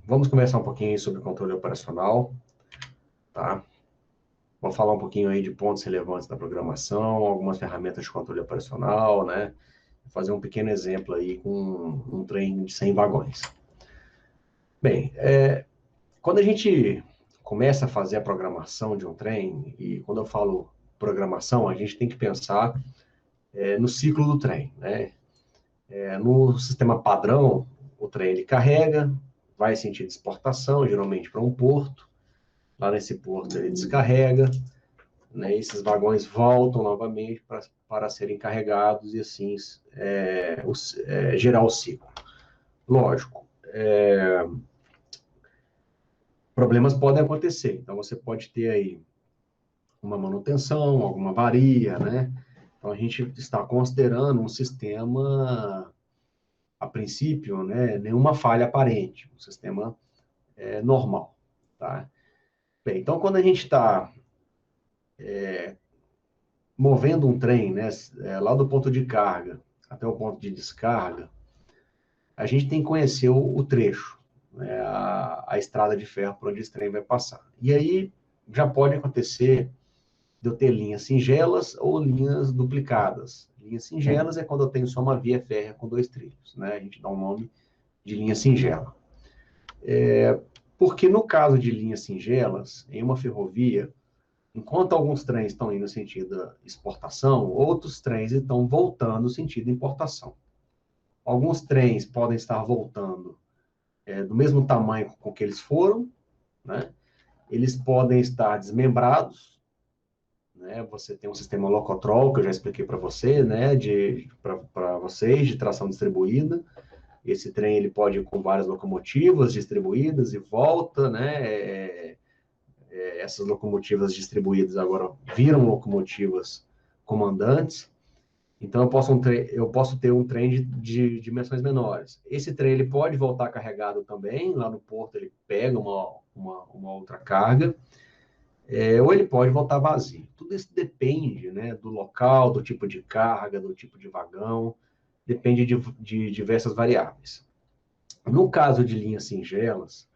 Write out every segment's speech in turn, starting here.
Vamos conversar um pouquinho aí sobre controle operacional, tá? Vou falar um pouquinho aí de pontos relevantes da programação, algumas ferramentas de controle operacional, né? Vou fazer um pequeno exemplo aí com um trem de 100 vagões. Bem, quando a gente começa a fazer a programação de um trem, e quando eu falo programação, a gente tem que pensar no ciclo do trem, né? No sistema padrão, o trem ele carrega, vai em sentido de exportação, geralmente para um porto. Lá nesse porto ele descarrega, né? Esses vagões voltam novamente para serem carregados e assim gerar o ciclo. Lógico, problemas podem acontecer. Então você pode ter aí uma manutenção, alguma avaria, né? Então a gente está considerando um sistema, a princípio, né, nenhuma falha aparente, um sistema normal, tá? Bem, então quando a gente está movendo um trem, né, lá do ponto de carga até o ponto de descarga, a gente tem que conhecer o trecho, né, a estrada de ferro por onde esse trem vai passar. E aí já pode acontecer de eu ter linhas singelas ou linhas duplicadas. Linhas singelas é quando eu tenho só uma via férrea com 2 trilhos, né? A gente dá um nome de linha singela. Porque no caso de linhas singelas, em uma ferrovia, enquanto alguns trens estão indo no sentido exportação, outros trens estão voltando no sentido importação. Alguns trens podem estar voltando do mesmo tamanho com que eles foram, né? Eles podem estar desmembrados, né? Você tem um sistema Locotrol, que eu já expliquei para você, né? Para vocês, de tração distribuída. Esse trem ele pode ir com várias locomotivas distribuídas e volta, né? Essas locomotivas distribuídas agora viram locomotivas comandantes. Então, eu posso ter um trem de dimensões menores. Esse trem ele pode voltar carregado também, lá no porto ele pega uma outra carga, ou ele pode voltar vazio. Tudo isso depende, né, do local, do tipo de carga, do tipo de vagão, depende de diversas variáveis. No caso de linhas singelas,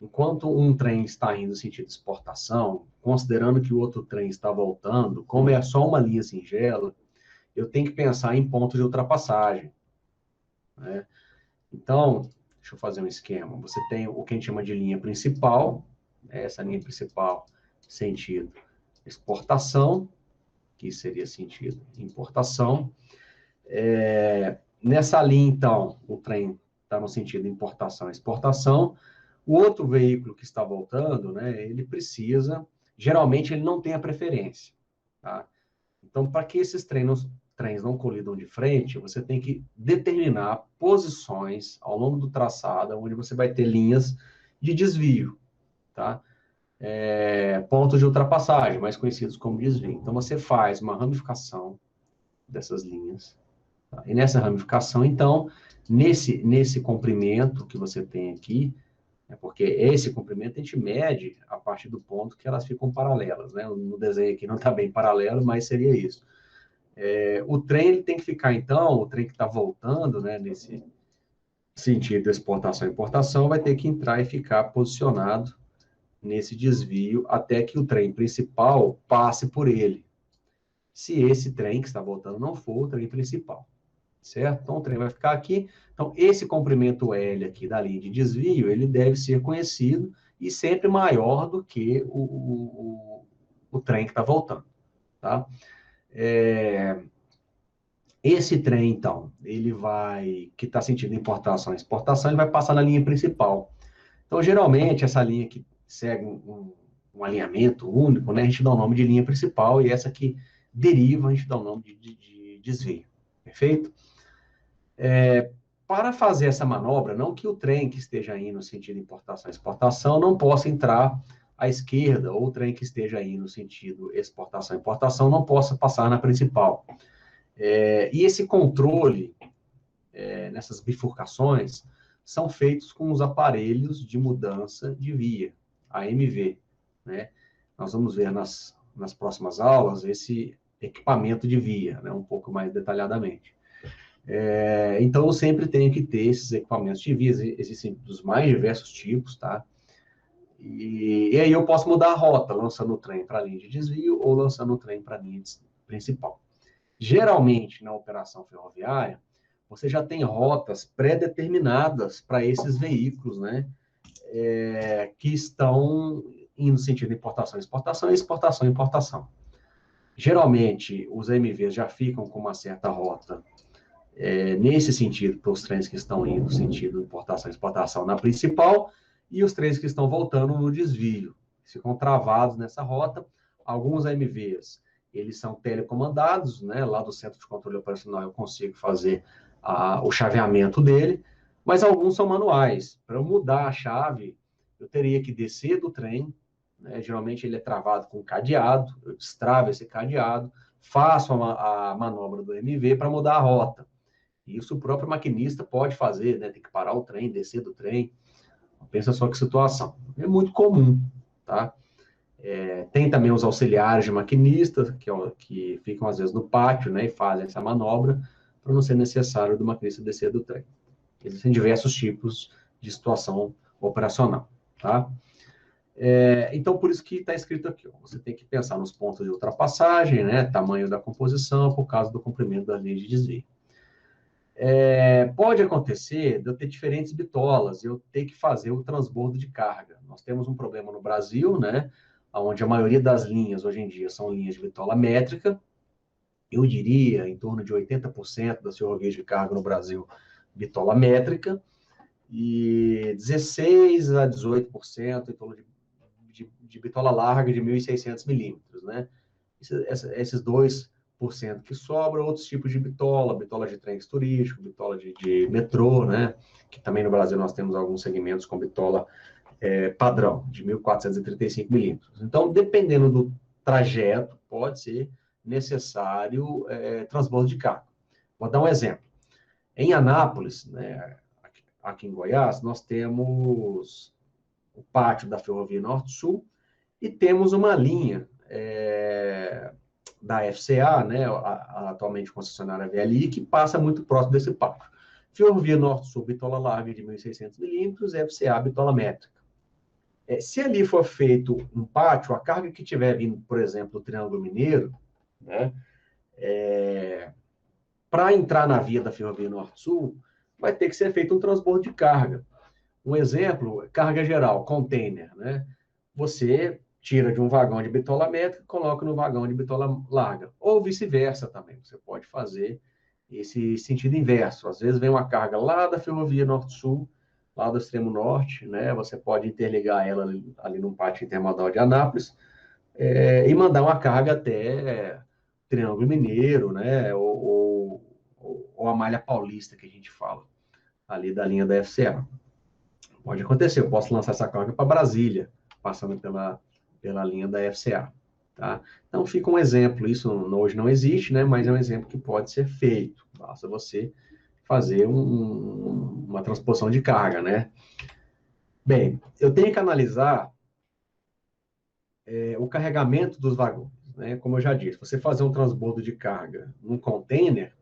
enquanto um trem está indo no sentido de exportação, considerando que o outro trem está voltando, como é só uma linha singela, eu tenho que pensar em pontos de ultrapassagem, né? Então, deixa eu fazer um esquema. Você tem o que a gente chama de linha principal, né? Essa linha principal, sentido exportação, que seria sentido importação. Nessa linha, então, o trem está no sentido importação e exportação. O outro veículo que está voltando, né, ele precisa, geralmente ele não tem a preferência, tá? Então, para que esses trens não colidam de frente, você tem que determinar posições ao longo do traçado, onde você vai ter linhas de desvio, tá? Pontos de ultrapassagem, mais conhecidos como desvio. Então, você faz uma ramificação dessas linhas, tá? E nessa ramificação, então, nesse comprimento que você tem aqui, porque esse comprimento a gente mede a partir do ponto que elas ficam paralelas, né? No desenho aqui não está bem paralelo, mas seria isso. O trem ele tem que ficar, então, o trem que está voltando, né, nesse sentido de exportação e importação, vai ter que entrar e ficar posicionado nesse desvio até que o trem principal passe por ele. Se esse trem que está voltando não for o trem principal, certo? Então, o trem vai ficar aqui. Então, esse comprimento L aqui da linha de desvio, ele deve ser conhecido e sempre maior do que o trem que está voltando, tá? Esse trem, então, que está sentindo importação e exportação, ele vai passar na linha principal. Então, geralmente, essa linha que segue um alinhamento único, né, a gente dá o nome de linha principal, e essa que deriva, a gente dá o nome de desvio. Perfeito? Para fazer essa manobra, não que o trem que esteja indo no sentido importação e exportação não possa entrar à esquerda, ou o trem que esteja indo no sentido exportação e importação não possa passar na principal. E esse controle, nessas bifurcações, são feitos com os aparelhos de mudança de via, AMV, né? Nós vamos ver nas próximas aulas esse equipamento de via, né, um pouco mais detalhadamente. Então, eu sempre tenho que ter esses equipamentos de via, existem dos mais diversos tipos, tá? E aí eu posso mudar a rota, lançando o trem para a linha de desvio ou lançando o trem para a linha principal. Geralmente, na operação ferroviária, você já tem rotas pré-determinadas para esses veículos, né? Que estão indo no sentido de importação, exportação, exportação, importação. Geralmente, os MVs já ficam com uma certa rota nesse sentido, para os trens que estão indo no sentido de importação e exportação na principal, e os trens que estão voltando no desvio. Ficam travados nessa rota. Alguns MVs, eles são telecomandados, né? Lá do Centro de Controle Operacional eu consigo fazer o chaveamento dele, mas alguns são manuais. Para eu mudar a chave, eu teria que descer do trem, né? Geralmente ele é travado com cadeado, eu destravo esse cadeado, faço a manobra do MV para mudar a rota. Isso o próprio maquinista pode fazer, né? Tem que parar o trem, descer do trem. Pensa só que situação. É muito comum, tá? Tem também os auxiliares de maquinistas, que ficam às vezes no pátio, né? E fazem essa manobra para não ser necessário do maquinista descer do trem. Existem diversos tipos de situação operacional, tá? Então, por isso que está escrito aqui, ó, você tem que pensar nos pontos de ultrapassagem, né? Tamanho da composição, por causa do comprimento da linha de desvio. Pode acontecer de eu ter diferentes bitolas, eu ter que fazer o transbordo de carga. Nós temos um problema no Brasil, né, onde a maioria das linhas, hoje em dia, são linhas de bitola métrica. Eu diria, em torno de 80% das ferrovias de carga no Brasil, bitola métrica, e 16% a 18% em torno de bitola larga de 1.600 milímetros, né? Esses 2% que sobra, outros tipos de bitola de trem turístico, bitola de metrô, né? Que também no Brasil nós temos alguns segmentos com bitola padrão, de 1.435 milímetros. Então, dependendo do trajeto, pode ser necessário transbordo de carga. Vou dar um exemplo. Em Anápolis, né, aqui em Goiás, nós temos o pátio da Ferrovia Norte-Sul e temos uma linha da FCA, né, atualmente concessionária VLI, que passa muito próximo desse pátio. Ferrovia Norte-Sul, bitola larga de 1.600 milímetros, FCA, bitola métrica. Se ali for feito um pátio, a carga que tiver vindo, por exemplo, do Triângulo Mineiro, né, para entrar na via da Ferrovia Norte-Sul, vai ter que ser feito um transbordo de carga. Um exemplo, carga geral, container, né? Você tira de um vagão de bitola métrica e coloca no vagão de bitola larga. Ou vice-versa também. Você pode fazer esse sentido inverso. Às vezes vem uma carga lá da Ferrovia Norte-Sul, lá do extremo norte, né? Você pode interligar ela ali num pátio intermodal de Anápolis e mandar uma carga até Triângulo Mineiro, né? Ou a Malha Paulista, que a gente fala, ali da linha da FCA. Pode acontecer, eu posso lançar essa carga para Brasília, passando pela linha da FCA. Tá? Então, fica um exemplo, isso hoje não existe, né? Mas é um exemplo que pode ser feito. Basta você fazer uma transposição de carga, né? Bem, eu tenho que analisar o carregamento dos vagões, né? Como eu já disse, você fazer um transbordo de carga num container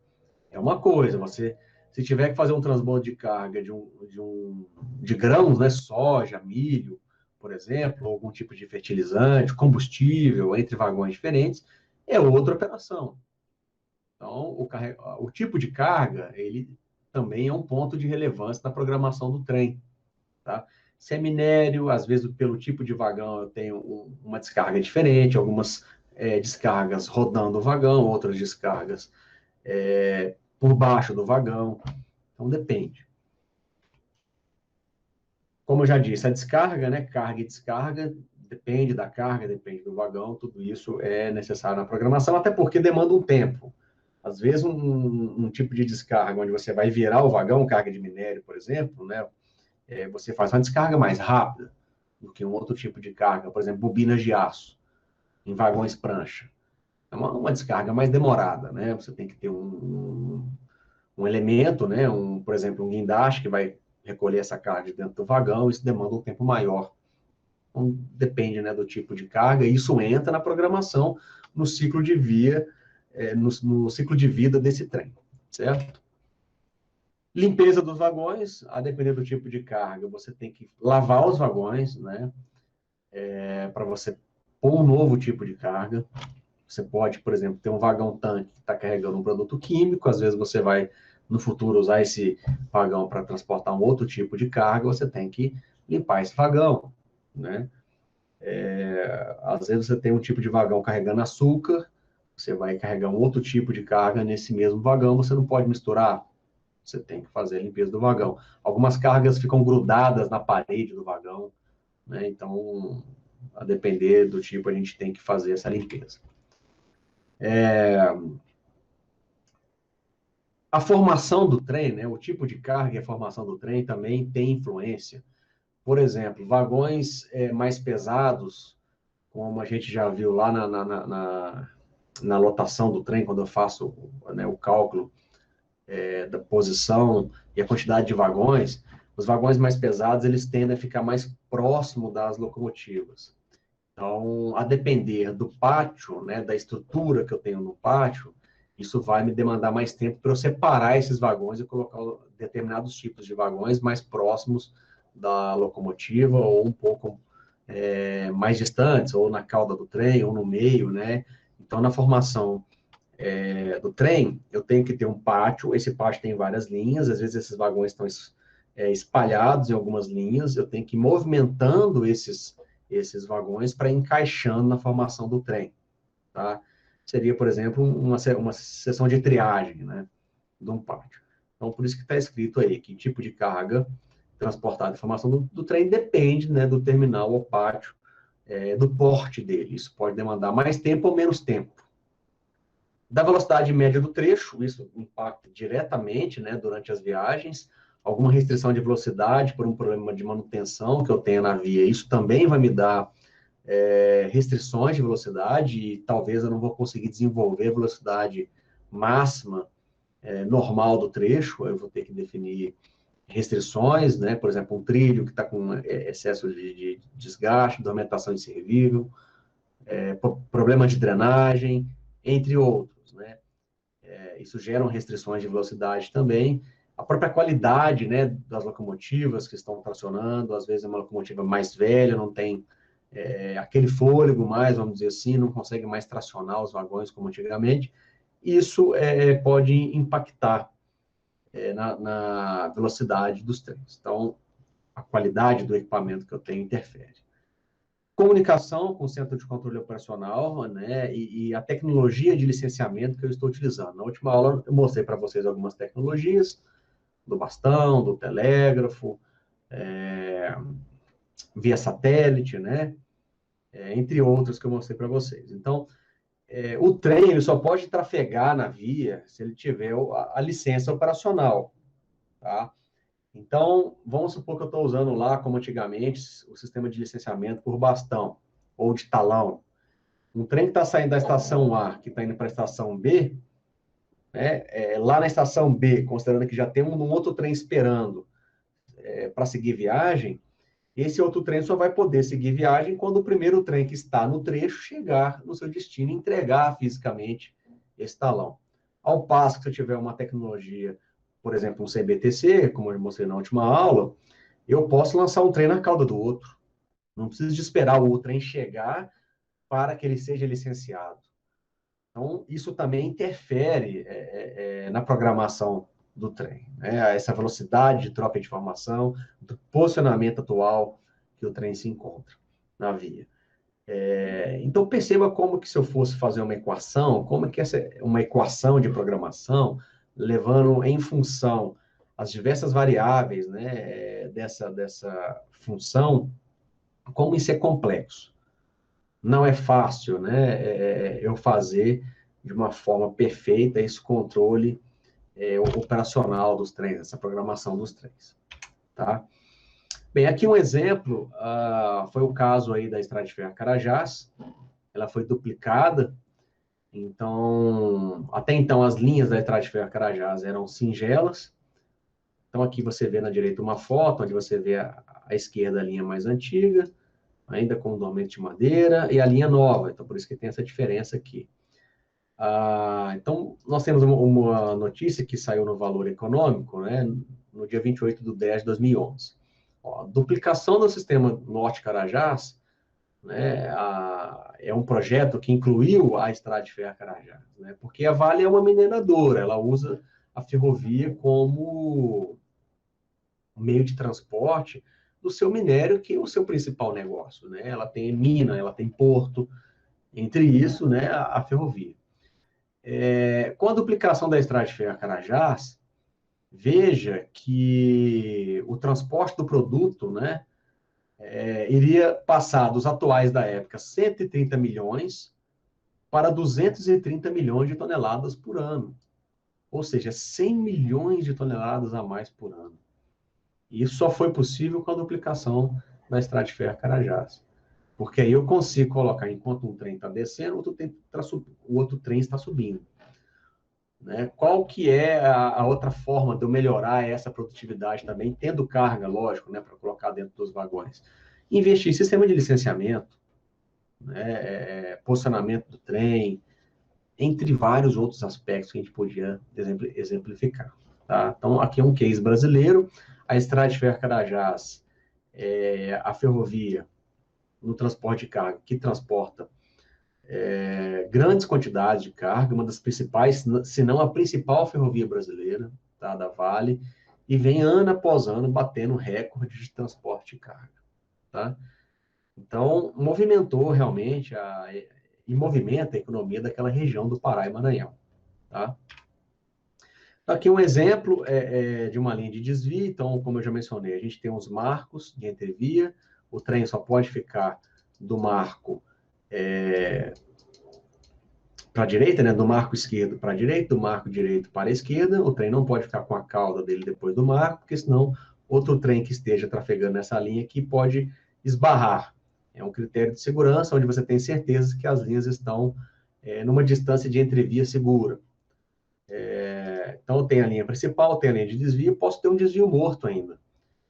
é uma coisa, se tiver que fazer um transbordo de carga de grãos, né, soja, milho, por exemplo, ou algum tipo de fertilizante, combustível, entre vagões diferentes, é outra operação. Então, o tipo de carga, ele também é um ponto de relevância na programação do trem, tá? Se é minério, às vezes, pelo tipo de vagão, eu tenho uma descarga diferente, algumas descargas rodando o vagão, outras descargas por baixo do vagão. Então, depende. Como eu já disse, a descarga, né? Carga e descarga, depende da carga, depende do vagão, tudo isso é necessário na programação, até porque demanda um tempo. Às vezes, um tipo de descarga onde você vai virar o vagão, carga de minério, por exemplo, né? Você faz uma descarga mais rápida do que um outro tipo de carga, por exemplo, bobinas de aço, em vagões prancha. É uma descarga mais demorada, né? Você tem que ter um elemento, né? Por exemplo, um guindaste que vai recolher essa carga de dentro do vagão, isso demanda um tempo maior. Então, depende, né, do tipo de carga, e isso entra na programação no ciclo de via, no ciclo de vida desse trem, certo? Limpeza dos vagões, a depender do tipo de carga, você tem que lavar os vagões, né? Para você pôr um novo tipo de carga. Você pode, por exemplo, ter um vagão-tanque que está carregando um produto químico, às vezes você vai, no futuro, usar esse vagão para transportar um outro tipo de carga, você tem que limpar esse vagão, né? Às vezes você tem um tipo de vagão carregando açúcar, você vai carregar um outro tipo de carga nesse mesmo vagão, você não pode misturar, você tem que fazer a limpeza do vagão. Algumas cargas ficam grudadas na parede do vagão, né? Então, a depender do tipo, a gente tem que fazer essa limpeza. A formação do trem, né, o tipo de carga e a formação do trem também tem influência. Por exemplo, vagões mais pesados, como a gente já viu lá na lotação do trem, quando eu faço, né, o cálculo da posição e a quantidade de vagões, os vagões mais pesados, eles tendem a ficar mais próximo das locomotivas. Então, a depender do pátio, né, da estrutura que eu tenho no pátio, isso vai me demandar mais tempo para eu separar esses vagões e colocar determinados tipos de vagões mais próximos da locomotiva ou um pouco mais distantes, ou na cauda do trem, ou no meio, né? Então, na formação do trem, eu tenho que ter um pátio, esse pátio tem várias linhas, às vezes esses vagões estão espalhados em algumas linhas, eu tenho que ir movimentando esses vagões para encaixando na formação do trem, tá? Seria, por exemplo, uma seção de triagem, né, de um pátio. Então, por isso que está escrito aí que tipo de carga transportada em formação do trem depende, né, do terminal ou pátio, do porte dele. Isso pode demandar mais tempo ou menos tempo. Da velocidade média do trecho, isso impacta diretamente, né, durante as viagens. Alguma restrição de velocidade por um problema de manutenção que eu tenha na via, isso também vai me dar restrições de velocidade e talvez eu não vou conseguir desenvolver a velocidade máxima normal do trecho, eu vou ter que definir restrições, né? Por exemplo, um trilho que está com excesso de desgaste, dormentação inservível, problema de drenagem, entre outros, né? Isso gera restrições de velocidade também. A própria qualidade, né, das locomotivas que estão tracionando, às vezes é uma locomotiva mais velha, não tem aquele fôlego mais, vamos dizer assim, não consegue mais tracionar os vagões como antigamente. Isso pode impactar na velocidade dos trens. Então, a qualidade do equipamento que eu tenho interfere. Comunicação com o centro de controle operacional, né, e a tecnologia de licenciamento que eu estou utilizando. Na última aula, eu mostrei para vocês algumas tecnologias, do bastão, do telégrafo, via satélite, né, entre outras que eu mostrei para vocês. Então, o trem ele só pode trafegar na via se ele tiver a licença operacional, tá? Então, vamos supor que eu estou usando lá, como antigamente, o sistema de licenciamento por bastão ou de talão. Um trem que está saindo da estação A, que está indo para a estação B, né, lá na estação B, considerando que já tem um outro trem esperando para seguir viagem, esse outro trem só vai poder seguir viagem quando o primeiro trem que está no trecho chegar no seu destino e entregar fisicamente esse talão. Ao passo que se eu tiver uma tecnologia, por exemplo, um CBTC, como eu mostrei na última aula, eu posso lançar um trem na cauda do outro. Não preciso de esperar o trem chegar para que ele seja licenciado. Então, isso também interfere na programação do trem, né? Essa velocidade de troca de informação, do posicionamento atual que o trem se encontra na via. Então, perceba como que se eu fosse fazer uma equação, como que essa uma equação de programação, levando em função as diversas variáveis, né, dessa função, como isso é complexo. Não é fácil, né, eu fazer de uma forma perfeita esse controle operacional dos trens, essa programação dos trens, tá? Bem, aqui um exemplo, foi o caso aí da Estrada de Ferro Carajás, ela foi duplicada, então, até então as linhas da Estrada de Ferro Carajás eram singelas, então aqui você vê na direita uma foto, onde você vê à esquerda a linha mais antiga, ainda com o dormento de madeira, e a linha nova, então por isso que tem essa diferença aqui. Então, nós temos uma notícia que saiu no Valor Econômico, né, no dia 28/10/2011. Ó, a duplicação do sistema Norte-Carajás, né, é um projeto que incluiu a Estrada de Ferro Carajás, né, porque a Vale é uma mineradora, ela usa a ferrovia como meio de transporte do seu minério, que é o seu principal negócio, né? Ela tem mina, ela tem porto, entre isso, né, a ferrovia. Com a duplicação da Estrada de Ferro Carajás, veja que o transporte do produto, né, iria passar dos atuais da época 130 milhões para 230 milhões de toneladas por ano. Ou seja, 100 milhões de toneladas a mais por ano. E isso só foi possível com a duplicação da Estrada de Ferro Carajás. Porque aí eu consigo colocar, enquanto um trem está descendo, o outro trem está subindo. Né? Qual que é a outra forma de eu melhorar essa produtividade também, tendo carga, lógico, né, para colocar dentro dos vagões? Investir em sistema de licenciamento, né, posicionamento do trem, entre vários outros aspectos que a gente podia exemplificar. Tá? Então, aqui é um case brasileiro, a Estrada de Ferro Carajás, a ferrovia no transporte de carga, que transporta grandes quantidades de carga, uma das principais, se não a principal ferrovia brasileira, tá, da Vale, e vem ano após ano batendo recorde de transporte de carga. Tá? Então, movimentou realmente e movimenta a economia daquela região do Pará e Maranhão. Tá? Aqui um exemplo de uma linha de desvio. Então, como eu já mencionei, a gente tem os marcos de entrevia, o trem só pode ficar do marco para a direita, né, do marco esquerdo para a direita, do marco direito para a esquerda. O trem não pode ficar com a cauda dele depois do marco, porque senão outro trem que esteja trafegando nessa linha aqui pode esbarrar. É um critério de segurança, onde você tem certeza que as linhas estão numa distância de entrevia segura. Então, tem a linha principal, tem a linha de desvio, posso ter um desvio morto ainda,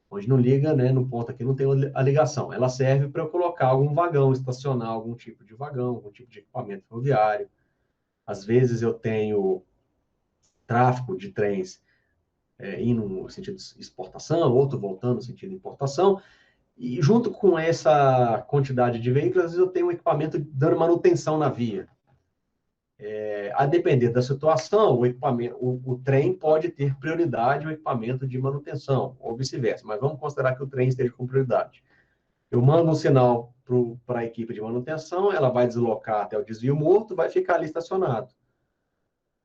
onde não liga, né, no ponto aqui não tem a ligação. Ela serve para eu colocar algum vagão, estacionar algum tipo de vagão, algum tipo de equipamento ferroviário. Às vezes eu tenho tráfego de trens indo no sentido de exportação, outro voltando no sentido de importação, e junto com essa quantidade de veículos, às vezes eu tenho um equipamento dando manutenção na via. A depender da situação, o trem pode ter prioridade ao equipamento de manutenção, ou vice-versa, mas vamos considerar que o trem esteja com prioridade. Eu mando um sinal para a equipe de manutenção, ela vai deslocar até o desvio morto, vai ficar ali estacionado.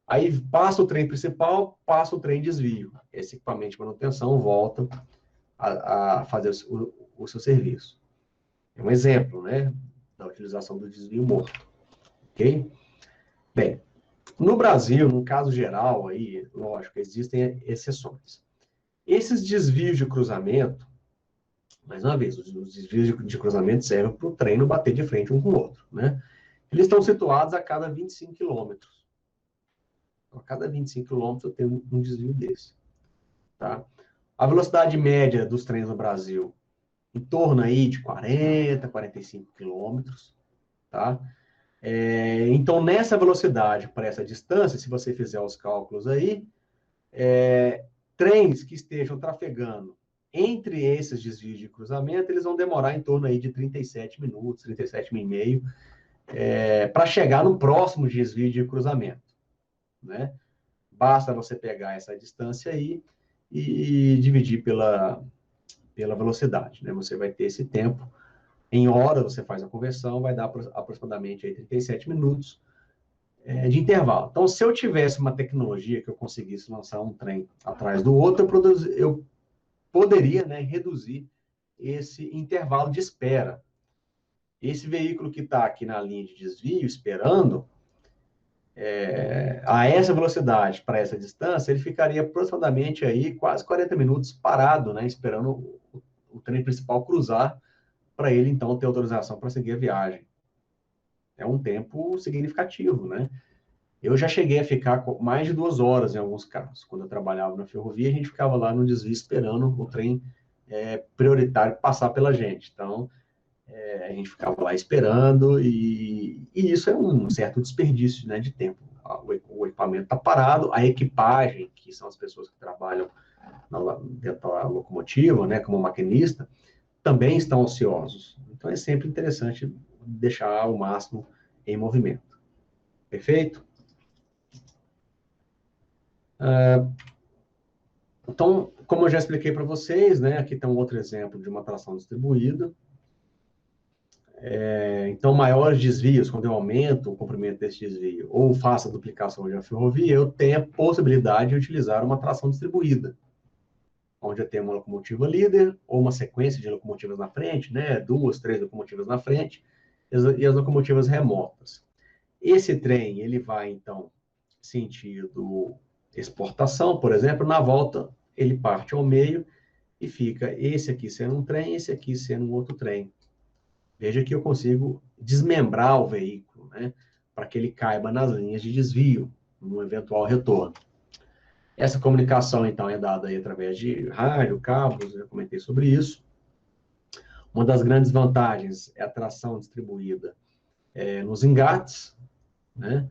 Aí passa o trem principal, passa o trem desvio. Esse equipamento de manutenção volta a fazer o seu serviço. É um exemplo, né, da utilização do desvio morto. Ok? Bem, no Brasil, no caso geral, aí, lógico, existem exceções. Esses desvios de cruzamento, mais uma vez, os desvios de cruzamento servem para o trem não bater de frente um com o outro, né? Eles estão situados a cada 25 quilômetros. A cada 25 quilômetros eu tenho um desvio desse. Tá? A velocidade média dos trens no Brasil, em torno aí de 40, 45 quilômetros. Tá? Então, nessa velocidade, para essa distância, se você fizer os cálculos aí, trens que estejam trafegando entre esses desvios de cruzamento, eles vão demorar em torno aí de 37 minutos, 37 e meio, para chegar no próximo desvio de cruzamento. Né? Basta você pegar essa distância aí e dividir pela velocidade. Né? Você vai ter esse tempo. Em hora, você faz a conversão, vai dar aproximadamente aí 37 minutos de intervalo. Então, se eu tivesse uma tecnologia que eu conseguisse lançar um trem atrás do outro, eu poderia, né, reduzir esse intervalo de espera. Esse veículo que está aqui na linha de desvio, esperando, a essa velocidade, para essa distância, ele ficaria aproximadamente aí quase 40 minutos parado, né, esperando o trem principal cruzar, para ele, então, ter autorização para seguir a viagem. É um tempo significativo, né? Eu já cheguei a ficar mais de 2 horas em alguns casos. Quando eu trabalhava na ferrovia, a gente ficava lá no desvio esperando o trem prioritário passar pela gente. Então, a gente ficava lá esperando e isso é um certo desperdício, né, de tempo. o equipamento está parado, a equipagem, que são as pessoas que trabalham dentro da locomotiva, né, como maquinista, também estão ociosos. Então, é sempre interessante deixar ao máximo em movimento. Perfeito? Então, como eu já expliquei para vocês, né, aqui tem um outro exemplo de uma tração distribuída. Então, maiores desvios, quando eu aumento o comprimento desse desvio ou faço a duplicação de uma ferrovia, eu tenho a possibilidade de utilizar uma tração distribuída, onde eu tenho uma locomotiva líder ou uma sequência de locomotivas na frente, né, 2, 3 locomotivas na frente, e as locomotivas remotas. Esse trem, ele vai, então, sentido exportação, por exemplo, na volta, ele parte ao meio e fica esse aqui sendo um trem, esse aqui sendo um outro trem. Veja que eu consigo desmembrar o veículo, né, para que ele caiba nas linhas de desvio, no eventual retorno. Essa comunicação, então, é dada aí através de rádio, cabos, eu comentei sobre isso. Uma das grandes vantagens é a tração distribuída nos engates, né?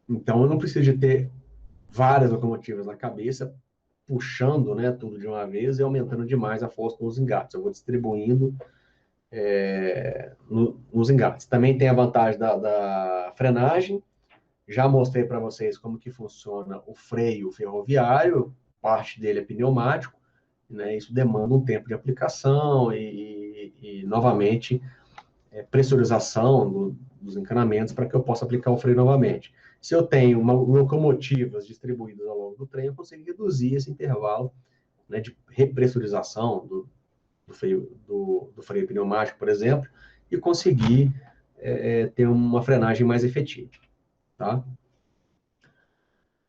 Então, eu não preciso de ter várias locomotivas na cabeça, puxando, né, tudo de uma vez e aumentando demais a força nos engates. Eu vou distribuindo nos engates. Também tem a vantagem da frenagem. Já mostrei para vocês como que funciona o freio ferroviário, parte dele é pneumático, né? Isso demanda um tempo de aplicação e novamente, pressurização dos encanamentos para que eu possa aplicar o freio novamente. Se eu tenho locomotivas distribuídas ao longo do trem, eu consigo reduzir esse intervalo, né, de repressurização do freio pneumático, por exemplo, e conseguir ter uma frenagem mais efetiva. Tá?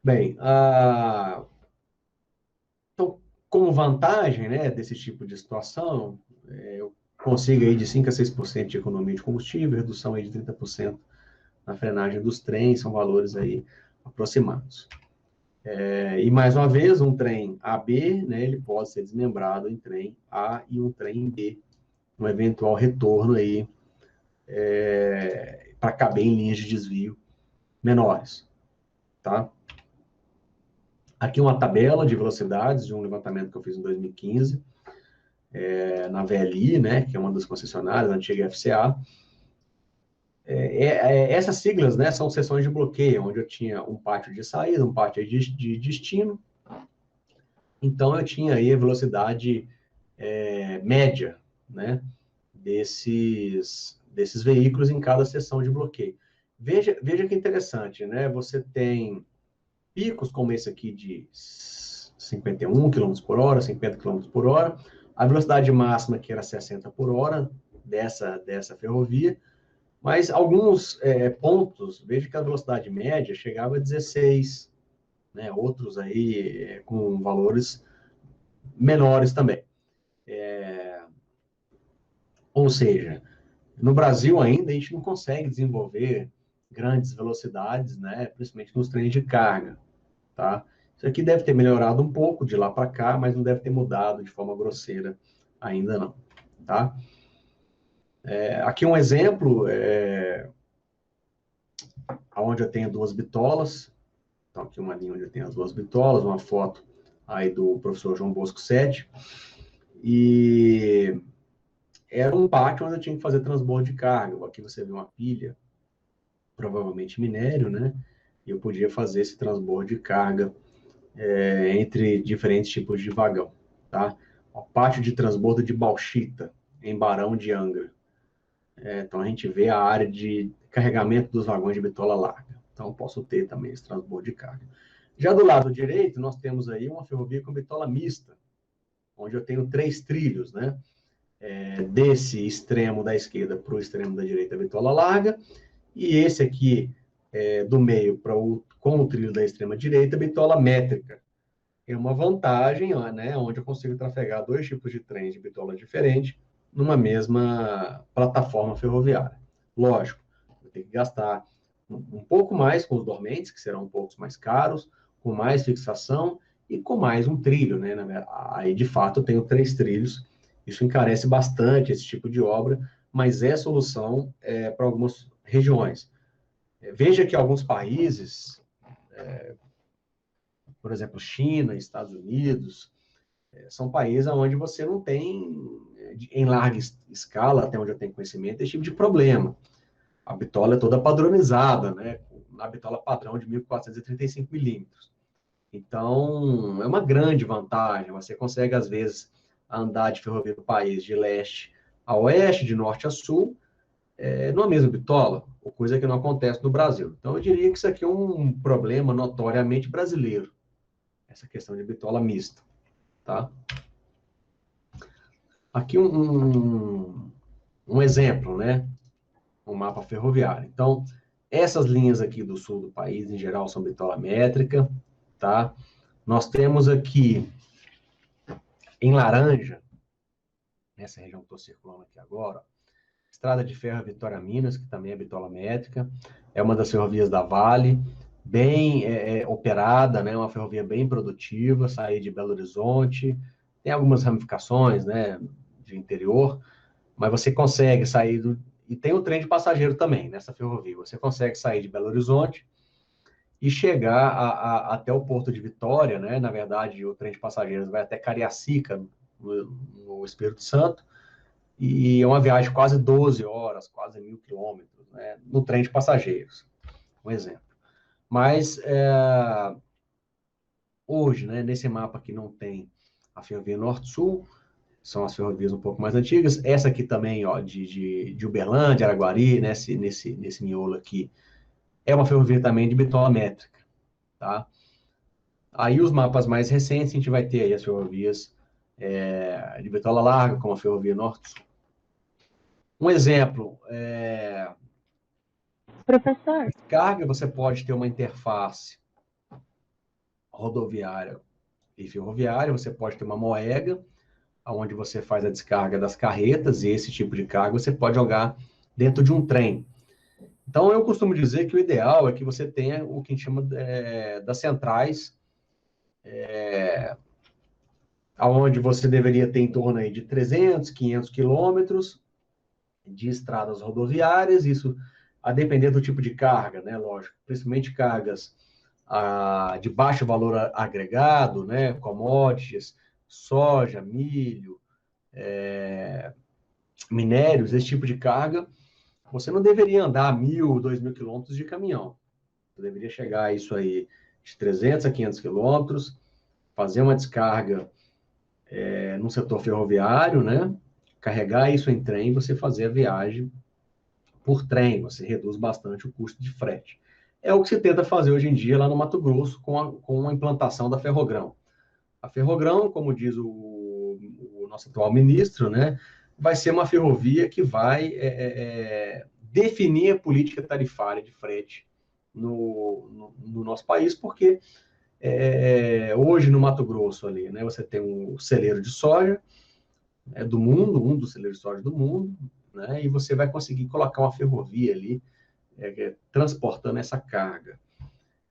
Bem, então, como vantagem, né, desse tipo de situação, eu consigo aí de 5% a 6% de economia de combustível, redução aí de 30% na frenagem dos trens, são valores aí aproximados. E mais uma vez, um trem AB, né, ele pode ser desmembrado em trem A e um trem B, um eventual retorno aí para caber em linhas de desvio menores, tá? Aqui uma tabela de velocidades de um levantamento que eu fiz em 2015, na VLI, né, que é uma das concessionárias, a antiga FCA. Essas siglas, né, são seções de bloqueio, onde eu tinha um pátio de saída, um pátio de destino. Então, eu tinha aí a velocidade média, né, desses veículos em cada seção de bloqueio. Veja que interessante, né? Você tem picos como esse aqui de 51 km por hora, 50 km por hora, a velocidade máxima que era 60 por hora dessa ferrovia, mas alguns pontos, veja que a velocidade média chegava a 16, né? Outros aí com valores menores também. Ou seja, no Brasil ainda a gente não consegue desenvolver grandes velocidades, né? Principalmente nos trens de carga, tá? Isso aqui deve ter melhorado um pouco de lá para cá, mas não deve ter mudado de forma grosseira ainda não, tá? Aqui um exemplo, onde eu tenho duas bitolas. Então, aqui uma linha onde eu tenho as duas bitolas, uma foto aí do professor João Bosco Sete. E era um pátio onde eu tinha que fazer transbordo de carga. Aqui você vê uma pilha, provavelmente minério, né? E eu podia fazer esse transbordo de carga entre diferentes tipos de vagão, tá? O pátio de transbordo de bauxita, em Barão de Angra. Então, a gente vê a área de carregamento dos vagões de bitola larga. Então, posso ter também esse transbordo de carga. Já do lado direito, nós temos aí uma ferrovia com bitola mista, onde eu tenho 3 trilhos, né? Desse extremo da esquerda para o extremo da direita, a bitola larga, e esse aqui, do meio com o trilho da extrema direita, a bitola métrica. É uma vantagem, né, onde eu consigo trafegar 2 tipos de trens de bitola diferentes numa mesma plataforma ferroviária. Lógico, eu tenho que gastar um pouco mais com os dormentes, que serão um pouco mais caros, com mais fixação e com mais um trilho, né? Aí, de fato, eu tenho 3 trilhos. Isso encarece bastante esse tipo de obra, mas é solução para algumas regiões. Veja que alguns países, por exemplo, China, Estados Unidos, são países onde você não tem, em larga escala, até onde eu tenho conhecimento, esse tipo de problema. A bitola é toda padronizada, né? Na bitola padrão de 1.435 milímetros. Então, é uma grande vantagem. Você consegue, às vezes, andar de ferrovia do país de leste a oeste, de norte a sul, numa mesma bitola, coisa que não acontece no Brasil. Então, eu diria que isso aqui é um problema notoriamente brasileiro, essa questão de bitola mista, tá? Aqui um exemplo, né? Um mapa ferroviário. Então, essas linhas aqui do sul do país, em geral, são bitola métrica, tá? Nós temos aqui, em laranja, nessa região que estou circulando aqui agora, Estrada de Ferro Vitória Minas, que também é bitola métrica, é uma das ferrovias da Vale, bem operada, né? Uma ferrovia bem produtiva, sair de Belo Horizonte, tem algumas ramificações, né, de interior, mas você consegue sair do... E tem o trem de passageiro também, nessa ferrovia. Você consegue sair de Belo Horizonte e chegar até o Porto de Vitória, né? Na verdade, o trem de passageiros vai até Cariacica, no Espírito Santo, e é uma viagem de quase 12 horas, quase 1.000 quilômetros, né? No trem de passageiros, um exemplo. Mas, hoje, né, nesse mapa aqui não tem a ferrovia Norte-Sul, são as ferrovias um pouco mais antigas. Essa aqui também, ó, de Uberlândia, Araguari, nesse miolo aqui, é uma ferrovia também de bitola métrica, tá? Aí os mapas mais recentes, a gente vai ter aí as ferrovias de bitola larga, como a ferrovia Norte-Sul. Um exemplo, Professor, carga, você pode ter uma interface rodoviária e ferroviária, você pode ter uma moega, onde você faz a descarga das carretas, e esse tipo de carga você pode jogar dentro de um trem. Então, eu costumo dizer que o ideal é que você tenha o que a gente chama das centrais, onde você deveria ter em torno aí de 300, 500 quilômetros de estradas rodoviárias, isso a depender do tipo de carga, né, lógico, principalmente cargas de baixo valor agregado, né, commodities, soja, milho, minérios, esse tipo de carga, você não deveria andar 1.000, 2.000 quilômetros de caminhão. Você deveria chegar a isso aí de 300 a 500 quilômetros, fazer uma descarga no setor ferroviário, né? Carregar isso em trem, você fazer a viagem por trem, você reduz bastante o custo de frete. É o que se tenta fazer hoje em dia lá no Mato Grosso com a implantação da Ferrogrão. A Ferrogrão, como diz o nosso atual ministro, né, vai ser uma ferrovia que vai definir a política tarifária de frete no nosso país, porque hoje no Mato Grosso ali, né, você tem um celeiro de soja do mundo, um dos celeiros de soja do mundo, né, e você vai conseguir colocar uma ferrovia ali transportando essa carga.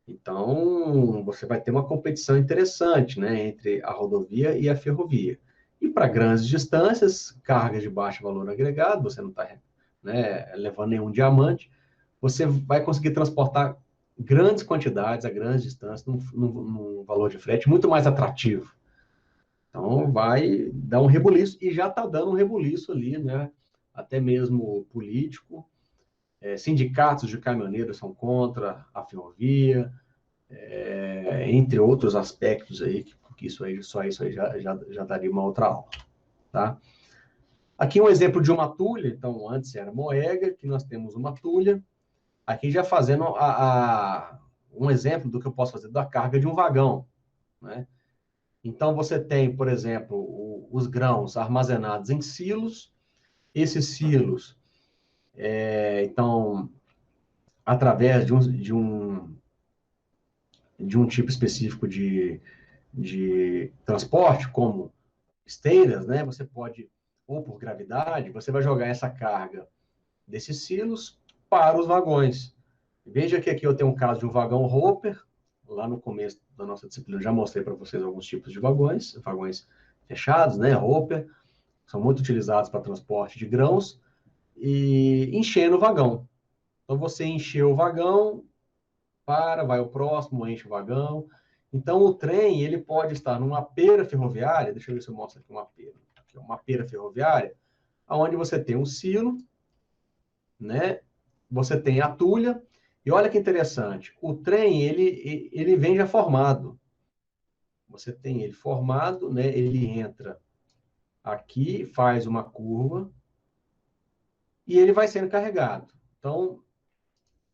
Então, você vai ter uma competição interessante, né, entre a rodovia e a ferrovia. E para grandes distâncias, cargas de baixo valor agregado, você não está, né, levando nenhum diamante, você vai conseguir transportar grandes quantidades a grandes distâncias num valor de frete muito mais atrativo. Então, vai dar um rebuliço, e já está dando um rebuliço ali, né, até mesmo político. Sindicatos de caminhoneiros são contra a ferrovia, entre outros aspectos aí, que isso aí, só isso aí já daria uma outra aula, tá? Aqui um exemplo de uma tulha, então antes era moega, aqui nós temos uma tulha, aqui já fazendo um exemplo do que eu posso fazer da carga de um vagão, né? Então você tem, por exemplo, os grãos armazenados em silos, esses silos, então, através de um tipo específico de transporte, como esteiras, né? Você pode, ou por gravidade, você vai jogar essa carga desses silos para os vagões. Veja que aqui eu tenho um caso de um vagão Hopper, lá no começo da nossa disciplina eu já mostrei para vocês alguns tipos de vagões fechados, né? Hopper, são muito utilizados para transporte de grãos, e enchendo o vagão. Então, você encheu o vagão, vai ao próximo, enche o vagão. Então, o trem, ele pode estar numa pera ferroviária, deixa eu ver se eu mostro aqui uma pera. Aqui, uma pera ferroviária, onde você tem um silo, né? Você tem a tulha, e olha que interessante, o trem, ele vem já formado. Você tem ele formado, né? Ele entra aqui, faz uma curva, e ele vai sendo carregado. Então,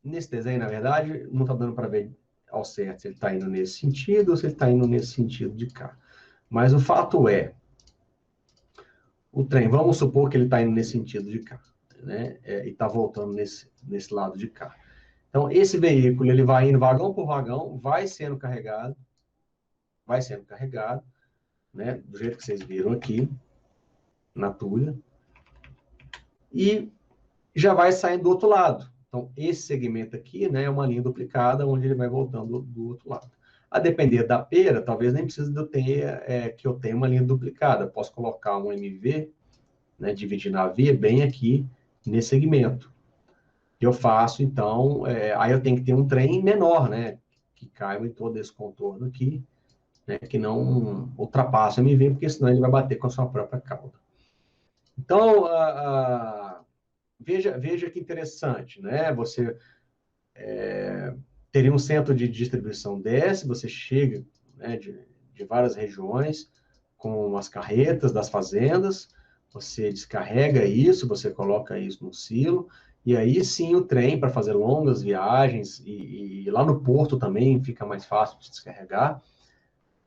nesse desenho, na verdade, não está dando para ver ao certo se ele está indo nesse sentido ou se ele está indo nesse sentido de cá. Mas o fato é, o trem, vamos supor que ele está indo nesse sentido de cá, né? E está voltando nesse lado de cá. Então, esse veículo, ele vai indo vagão por vagão, vai sendo carregado, né? Do jeito que vocês viram aqui, na tulha, e já vai saindo do outro lado. Então, esse segmento aqui, né, é uma linha duplicada, onde ele vai voltando do outro lado. A depender da pera, talvez nem precise de eu tenha uma linha duplicada. Posso colocar um MV, né, dividindo a via bem aqui nesse segmento. Eu faço, então, aí eu tenho que ter um trem menor, né, que caiba em todo esse contorno aqui, né, que não ultrapasse o MV, porque senão ele vai bater com a sua própria cauda. Então, veja que interessante, né? Você teria um centro de distribuição desse, você chega, né, de várias regiões com as carretas das fazendas, você descarrega isso, você coloca isso no silo, e aí sim o trem para fazer longas viagens, e lá no porto também fica mais fácil de descarregar.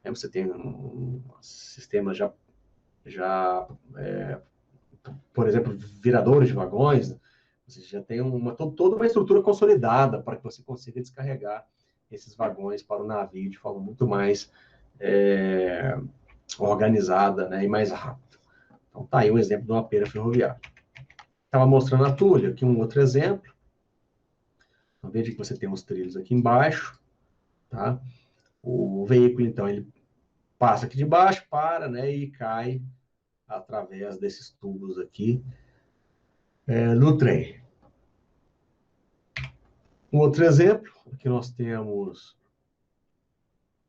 Né? Você tem um sistema por exemplo, viradores de vagões, você já tem toda uma estrutura consolidada para que você consiga descarregar esses vagões para o navio de forma muito mais organizada, né, e mais rápida. Então, tá aí um exemplo de uma pera ferroviária. Estava mostrando a tulha, aqui um outro exemplo. Então, veja que você tem os trilhos aqui embaixo, tá? O veículo, então, ele passa aqui de baixo, para, né, e cai através desses tubos aqui no trem. Um outro exemplo, aqui nós temos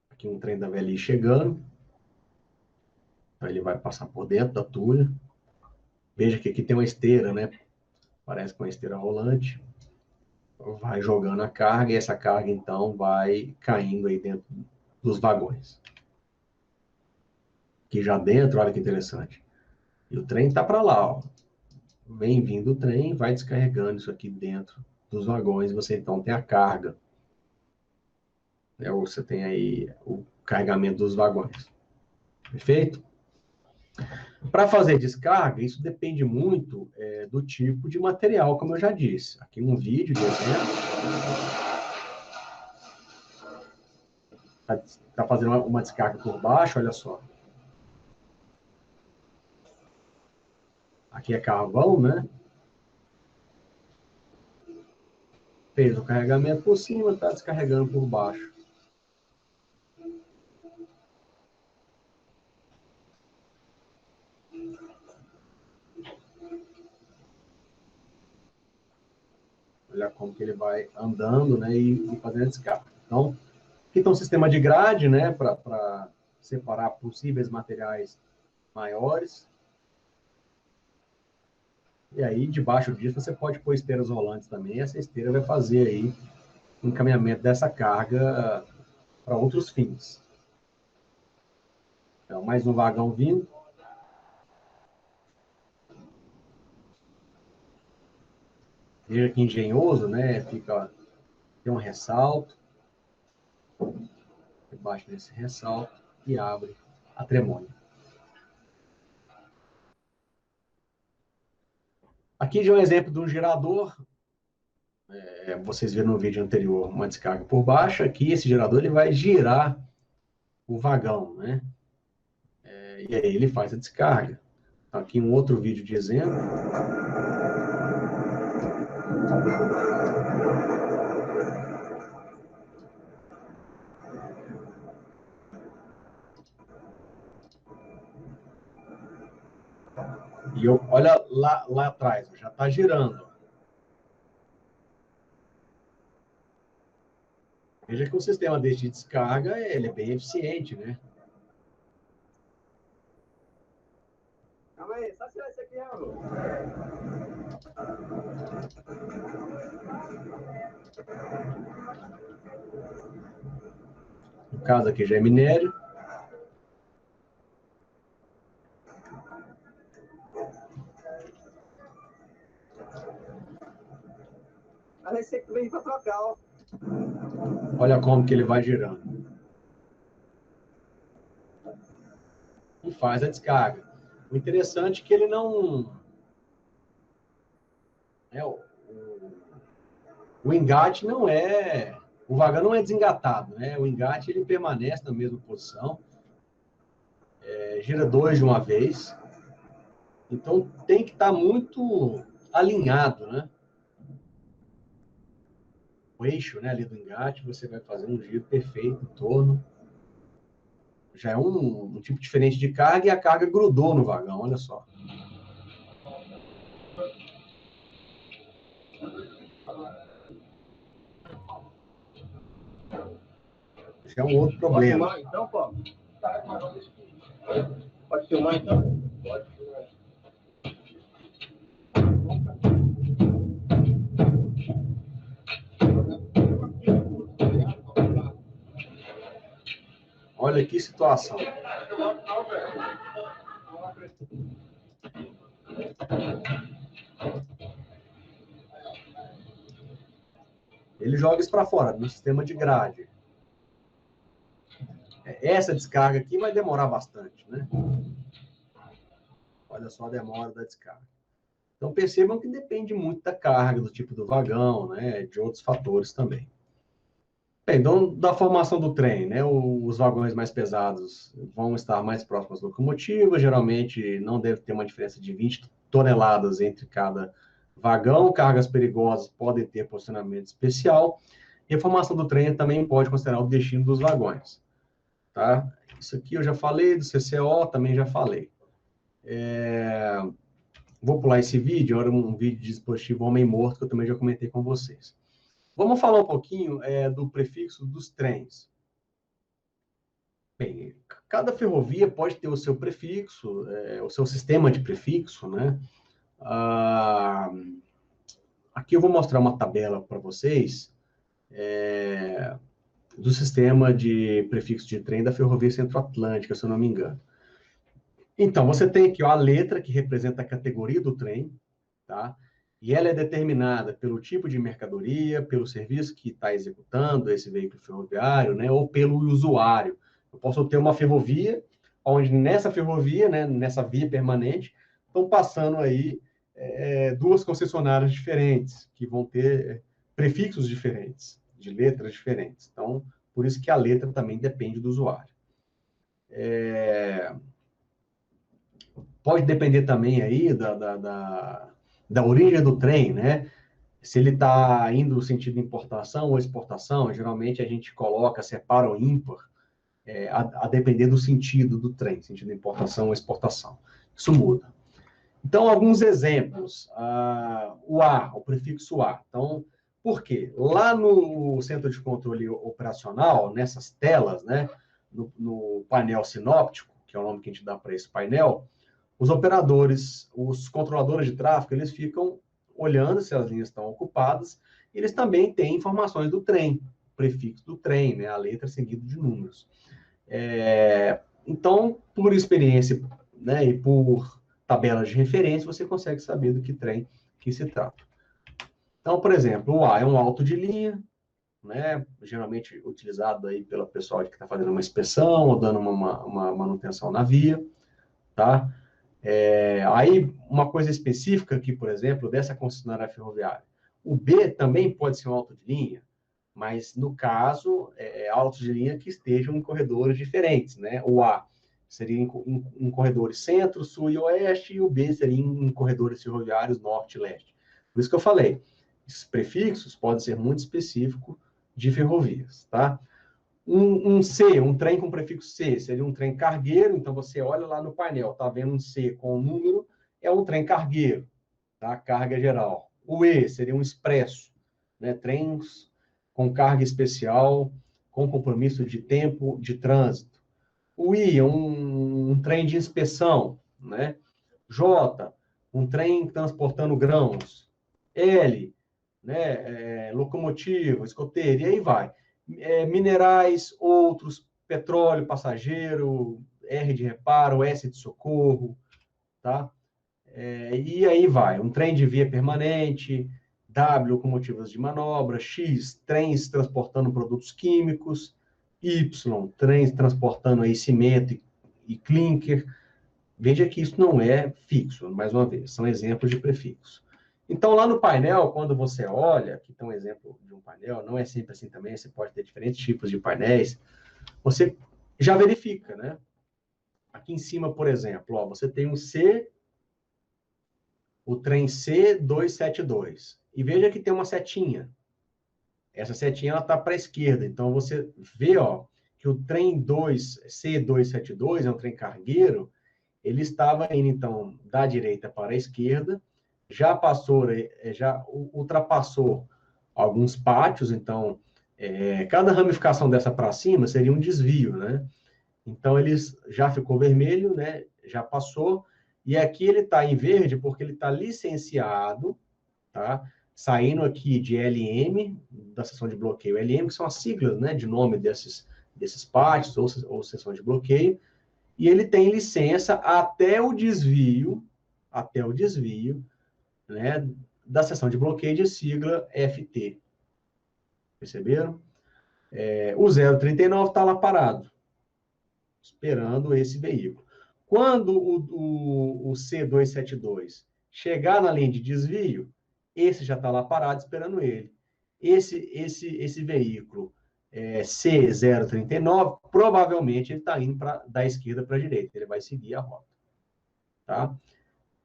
aqui um trem da VLI chegando, então ele vai passar por dentro da tulha. Veja que aqui tem uma esteira, né? Parece com uma esteira rolante. Vai jogando a carga e essa carga, então, vai caindo aí dentro dos vagões. Aqui já dentro, olha que interessante. E o trem está para lá, ó. Vem vindo o trem, vai descarregando isso aqui dentro dos vagões. Você, então, tem a carga. Né? Ou você tem aí o carregamento dos vagões. Perfeito? Para fazer descarga, isso depende muito do tipo de material, como eu já disse. Aqui um vídeo de exemplo. Está fazendo uma descarga por baixo, olha só. Aqui é carvão, né? Fez o carregamento por cima, está descarregando por baixo. Olha como que ele vai andando, né? E fazendo a descarga. Então, aqui tem um sistema de grade, né? Para separar possíveis materiais maiores. E aí, debaixo disso, você pode pôr esteiras rolantes também. Essa esteira vai fazer aí o encaminhamento dessa carga para outros fins. Então, mais um vagão vindo. Veja que engenhoso, né? Tem um ressalto. Debaixo desse ressalto e abre a tremônia. Aqui já é um exemplo de um gerador. Vocês viram no vídeo anterior uma descarga por baixo. Aqui esse gerador ele vai girar o vagão, né? E aí ele faz a descarga. Aqui um outro vídeo de exemplo. E olha lá atrás, já está girando. Veja que o sistema desse de descarga, ele é bem eficiente, né? Calma aí, só tirar isso aqui, Raul. No caso aqui já é minério. Aí você vem para trocar, ó. Olha como que ele vai girando. E faz a descarga. O interessante é que ele não... o engate não é... O vagão não é desengatado, né? O engate, ele permanece na mesma posição. Gira 2 de uma vez. Então, tem que estar muito alinhado, né? O eixo, né, ali do engate, você vai fazer um giro perfeito em torno. Já é um tipo diferente de carga, e a carga grudou no vagão, olha só. Já é um outro problema. Pode filmar, então, Paulo? Pode filmar, então? Pode filmar. Olha que situação. Ele joga isso para fora, no sistema de grade. Essa descarga aqui vai demorar bastante, né? Olha só a demora da descarga. Então, percebam que depende muito da carga, do tipo do vagão, né? De outros fatores também. Bem, então, da formação do trem, né? Os vagões mais pesados vão estar mais próximos da locomotiva, geralmente não deve ter uma diferença de 20 toneladas entre cada vagão. Cargas perigosas podem ter posicionamento especial. E a formação do trem também pode considerar o destino dos vagões. Tá? Isso aqui eu já falei, do CCO também já falei. Vou pular esse vídeo, era um vídeo de dispositivo homem-morto, que eu também já comentei com vocês. Vamos falar um pouquinho do prefixo dos trens. Bem, cada ferrovia pode ter o seu prefixo, o seu sistema de prefixo, né? Aqui eu vou mostrar uma tabela para vocês do sistema de prefixo de trem da Ferrovia Centro-Atlântica, se eu não me engano. Então, você tem aqui ó, a letra que representa a categoria do trem, tá? E ela é determinada pelo tipo de mercadoria, pelo serviço que está executando esse veículo ferroviário, né? Ou pelo usuário. Eu posso ter uma ferrovia, onde nessa ferrovia, né, nessa via permanente, estão passando aí duas concessionárias diferentes, que vão ter prefixos diferentes, de letras diferentes. Então, por isso que a letra também depende do usuário. Pode depender também aí da origem do trem, né? Se ele está indo no sentido de importação ou exportação, geralmente a gente coloca, separa o ímpar, a depender do sentido do trem, sentido de importação ou exportação. Isso muda. Então, alguns exemplos. O prefixo A. Então, por quê? Lá no centro de controle operacional, nessas telas, né, no painel sinóptico, que é o nome que a gente dá para esse painel, os operadores, os controladores de tráfego, eles ficam olhando se as linhas estão ocupadas, e eles também têm informações do trem, prefixo do trem, né, a letra seguida de números. Então, por experiência, né, e por tabelas de referência, você consegue saber do que trem que se trata. Então, por exemplo, o A é um alto de linha, né, geralmente utilizado aí pelo pessoal que está fazendo uma inspeção ou dando uma manutenção na via, tá? Aí, uma coisa específica aqui, por exemplo, dessa concessionária ferroviária. O B também pode ser um alto de linha, mas, no caso, altos de linha que estejam em corredores diferentes, né? O A seria em corredores centro, sul e oeste, e o B seria em corredores ferroviários norte e leste. Por isso que eu falei, esses prefixos podem ser muito específicos de ferrovias, tá? Um C, um trem com prefixo C, seria um trem cargueiro, então você olha lá no painel, tá vendo um C com o número, é um trem cargueiro, tá? Carga geral. O E seria um expresso, né? Trens com carga especial, com compromisso de tempo de trânsito. O I, um trem de inspeção, né? J, um trem transportando grãos. L, né? Locomotiva, escoteiro, e aí vai. Minerais, outros, petróleo, passageiro, R de reparo, S de socorro, tá? E aí vai. Um trem de via permanente, W, locomotivas de manobra, X, trens transportando produtos químicos, Y, trens transportando aí cimento e clinker. Veja que isso não é fixo, mais uma vez, são exemplos de prefixo. Então, lá no painel, quando você olha, aqui tem um exemplo de um painel, não é sempre assim também, você pode ter diferentes tipos de painéis, você já verifica, né? Aqui em cima, por exemplo, ó, você tem o trem C272. E veja que tem uma setinha. Essa setinha está para a esquerda. Então, você vê ó, que o trem C272 é um trem cargueiro, ele estava indo, então, da direita para a esquerda, já ultrapassou alguns pátios, então, cada ramificação dessa para cima seria um desvio, né? Então, ele já ficou vermelho, né? Já passou, e aqui ele está em verde porque ele está licenciado, tá? Saindo aqui de LM, da seção de bloqueio LM, que são as siglas, né, de nome desses pátios ou seção de bloqueio, e ele tem licença até o desvio, né, da seção de bloqueio de sigla FT. Perceberam? O 039 está lá parado, esperando esse veículo. Quando o C272 chegar na linha de desvio, esse já está lá parado esperando ele. Esse veículo C039, provavelmente ele está indo da esquerda para a direita, ele vai seguir a rota. Tá?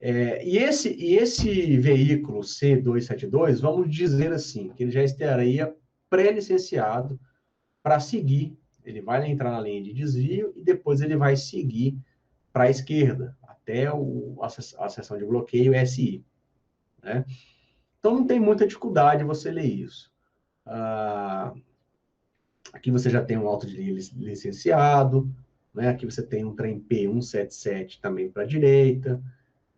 E esse veículo C272, vamos dizer assim, que ele já estaria pré-licenciado para seguir, ele vai entrar na linha de desvio e depois ele vai seguir para a esquerda, até a seção de bloqueio SI. Né? Então, não tem muita dificuldade você ler isso. Aqui você já tem um auto de linha licenciado, né? Aqui você tem um trem P177 também para a direita.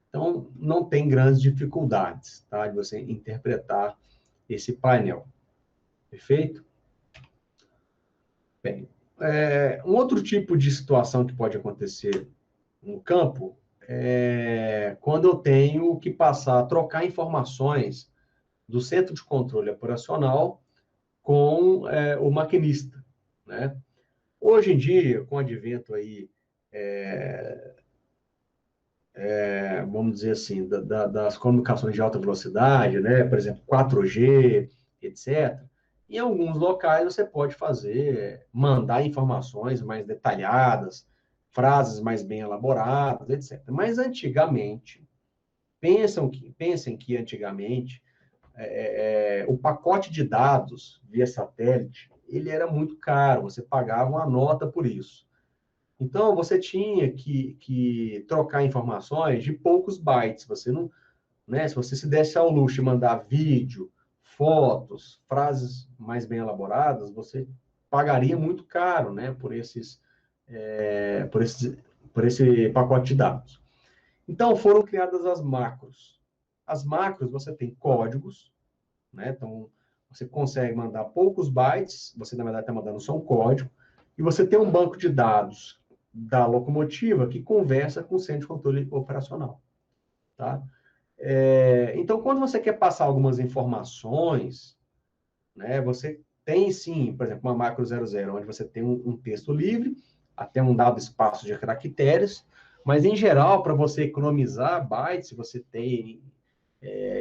Então, não tem grandes dificuldades, tá? De você interpretar esse painel. Perfeito? Bem, um outro tipo de situação que pode acontecer no campo é quando eu tenho que passar a trocar informações do centro de controle operacional com o maquinista, né? Hoje em dia, com o advento aí, vamos dizer assim, das comunicações de alta velocidade, né? Por exemplo, 4G, etc., em alguns locais você pode mandar informações mais detalhadas, frases mais bem elaboradas, etc. Mas antigamente, pensem que antigamente o pacote de dados via satélite, ele era muito caro, você pagava uma nota por isso. Então, você tinha que trocar informações de poucos bytes. Você não, né, se você se desse ao luxo de mandar vídeo, fotos, frases mais bem elaboradas, você pagaria muito caro, né, por esse pacote de dados. Então, foram criadas as macros. As macros, você tem códigos, né? Então, você consegue mandar poucos bytes, você, na verdade, está mandando só um código, e você tem um banco de dados da locomotiva que conversa com o centro de controle operacional. Tá? Então, quando você quer passar algumas informações, né, você tem, sim, por exemplo, uma macro 00, onde você tem um texto livre, até um dado espaço de caracteres, mas, em geral, para você economizar bytes, você tem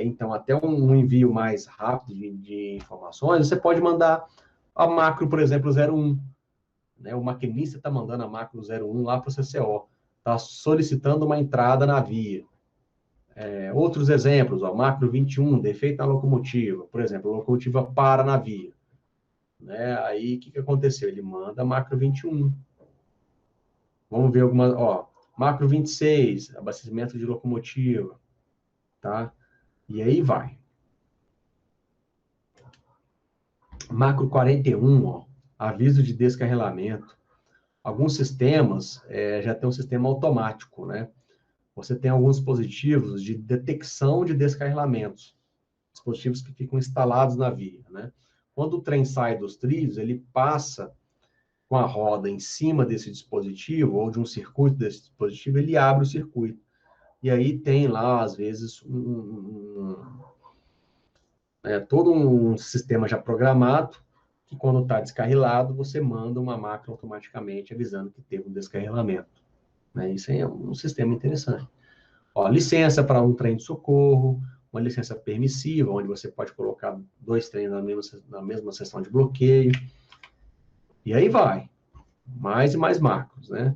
então, até um envio mais rápido de informações, você pode mandar a macro, por exemplo, 01. Né? O maquinista está mandando a macro 01 lá para o CCO. Está solicitando uma entrada na via. Outros exemplos, ó, macro 21, defeito na locomotiva. Por exemplo, a locomotiva para na via. Né? Aí, o que aconteceu? Ele manda a macro 21. Vamos ver algumas, ó, macro 26, abastecimento de locomotiva. Tá? E aí vai. Macro 41, ó, aviso de descarrilamento. Alguns sistemas já tem um sistema automático, né? Você tem alguns dispositivos de detecção de descarrilamentos, dispositivos que ficam instalados na via, né? Quando o trem sai dos trilhos, ele passa com a roda em cima desse dispositivo, ou de um circuito desse dispositivo, ele abre o circuito. E aí tem lá, às vezes, todo um sistema já programado, que quando está descarrilado, você manda uma máquina automaticamente avisando que teve um descarrilamento. Né? Isso aí é um sistema interessante. Ó, licença para um trem de socorro, uma licença permissiva, onde você pode colocar 2 trens na mesma seção de bloqueio. E aí vai. Mais e mais macros, né?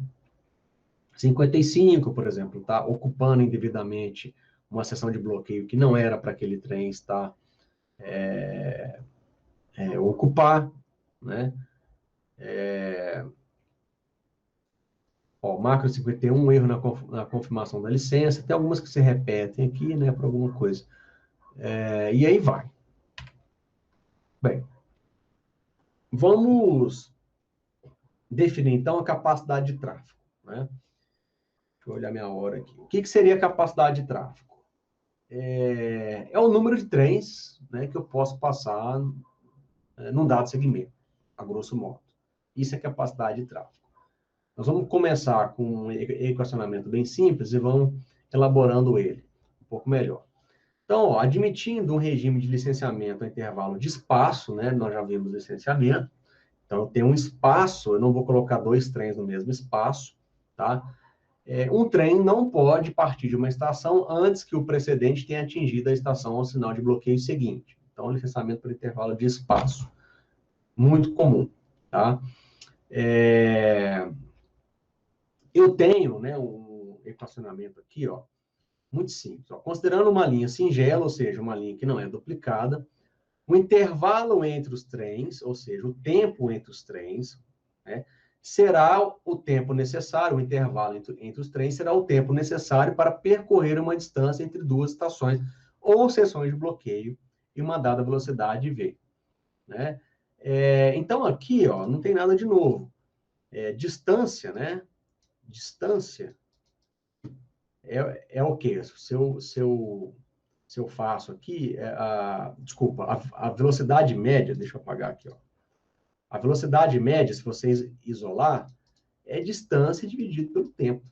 55, por exemplo, está ocupando indevidamente uma seção de bloqueio que não era para aquele trem estar ocupar, né? Ó, macro 51, erro na confirmação da licença. Tem algumas que se repetem aqui, né, para alguma coisa. E aí vai. Bem, vamos definir, então, a capacidade de tráfego, né? Deixa eu olhar minha hora aqui. O que seria a capacidade de tráfego? É o número de trens, né, que eu posso passar num dado segmento, a grosso modo. Isso é capacidade de tráfego. Nós vamos começar com um equacionamento bem simples e vamos elaborando ele um pouco melhor. Então, ó, admitindo um regime de licenciamento a intervalo de espaço, né, nós já vimos licenciamento, então eu tenho um espaço, eu não vou colocar 2 trens no mesmo espaço, tá? Um trem não pode partir de uma estação antes que o precedente tenha atingido a estação ao sinal de bloqueio seguinte. Então, licenciamento por intervalo de espaço. Muito comum, tá? Eu tenho, né, um equacionamento aqui, ó, muito simples. Ó. Considerando uma linha singela, ou seja, uma linha que não é duplicada, o intervalo entre os trens, ou seja, o tempo entre os trens, né, será o tempo necessário, o intervalo entre os trens será o tempo necessário para percorrer uma distância entre 2 estações ou seções de bloqueio e uma dada velocidade v. Né? Então, aqui, ó, não tem nada de novo. Distância, né? Distância é o quê? Se eu faço aqui, desculpa, a velocidade média, deixa eu apagar aqui, ó. A velocidade média, se vocês isolar, é distância dividido pelo tempo,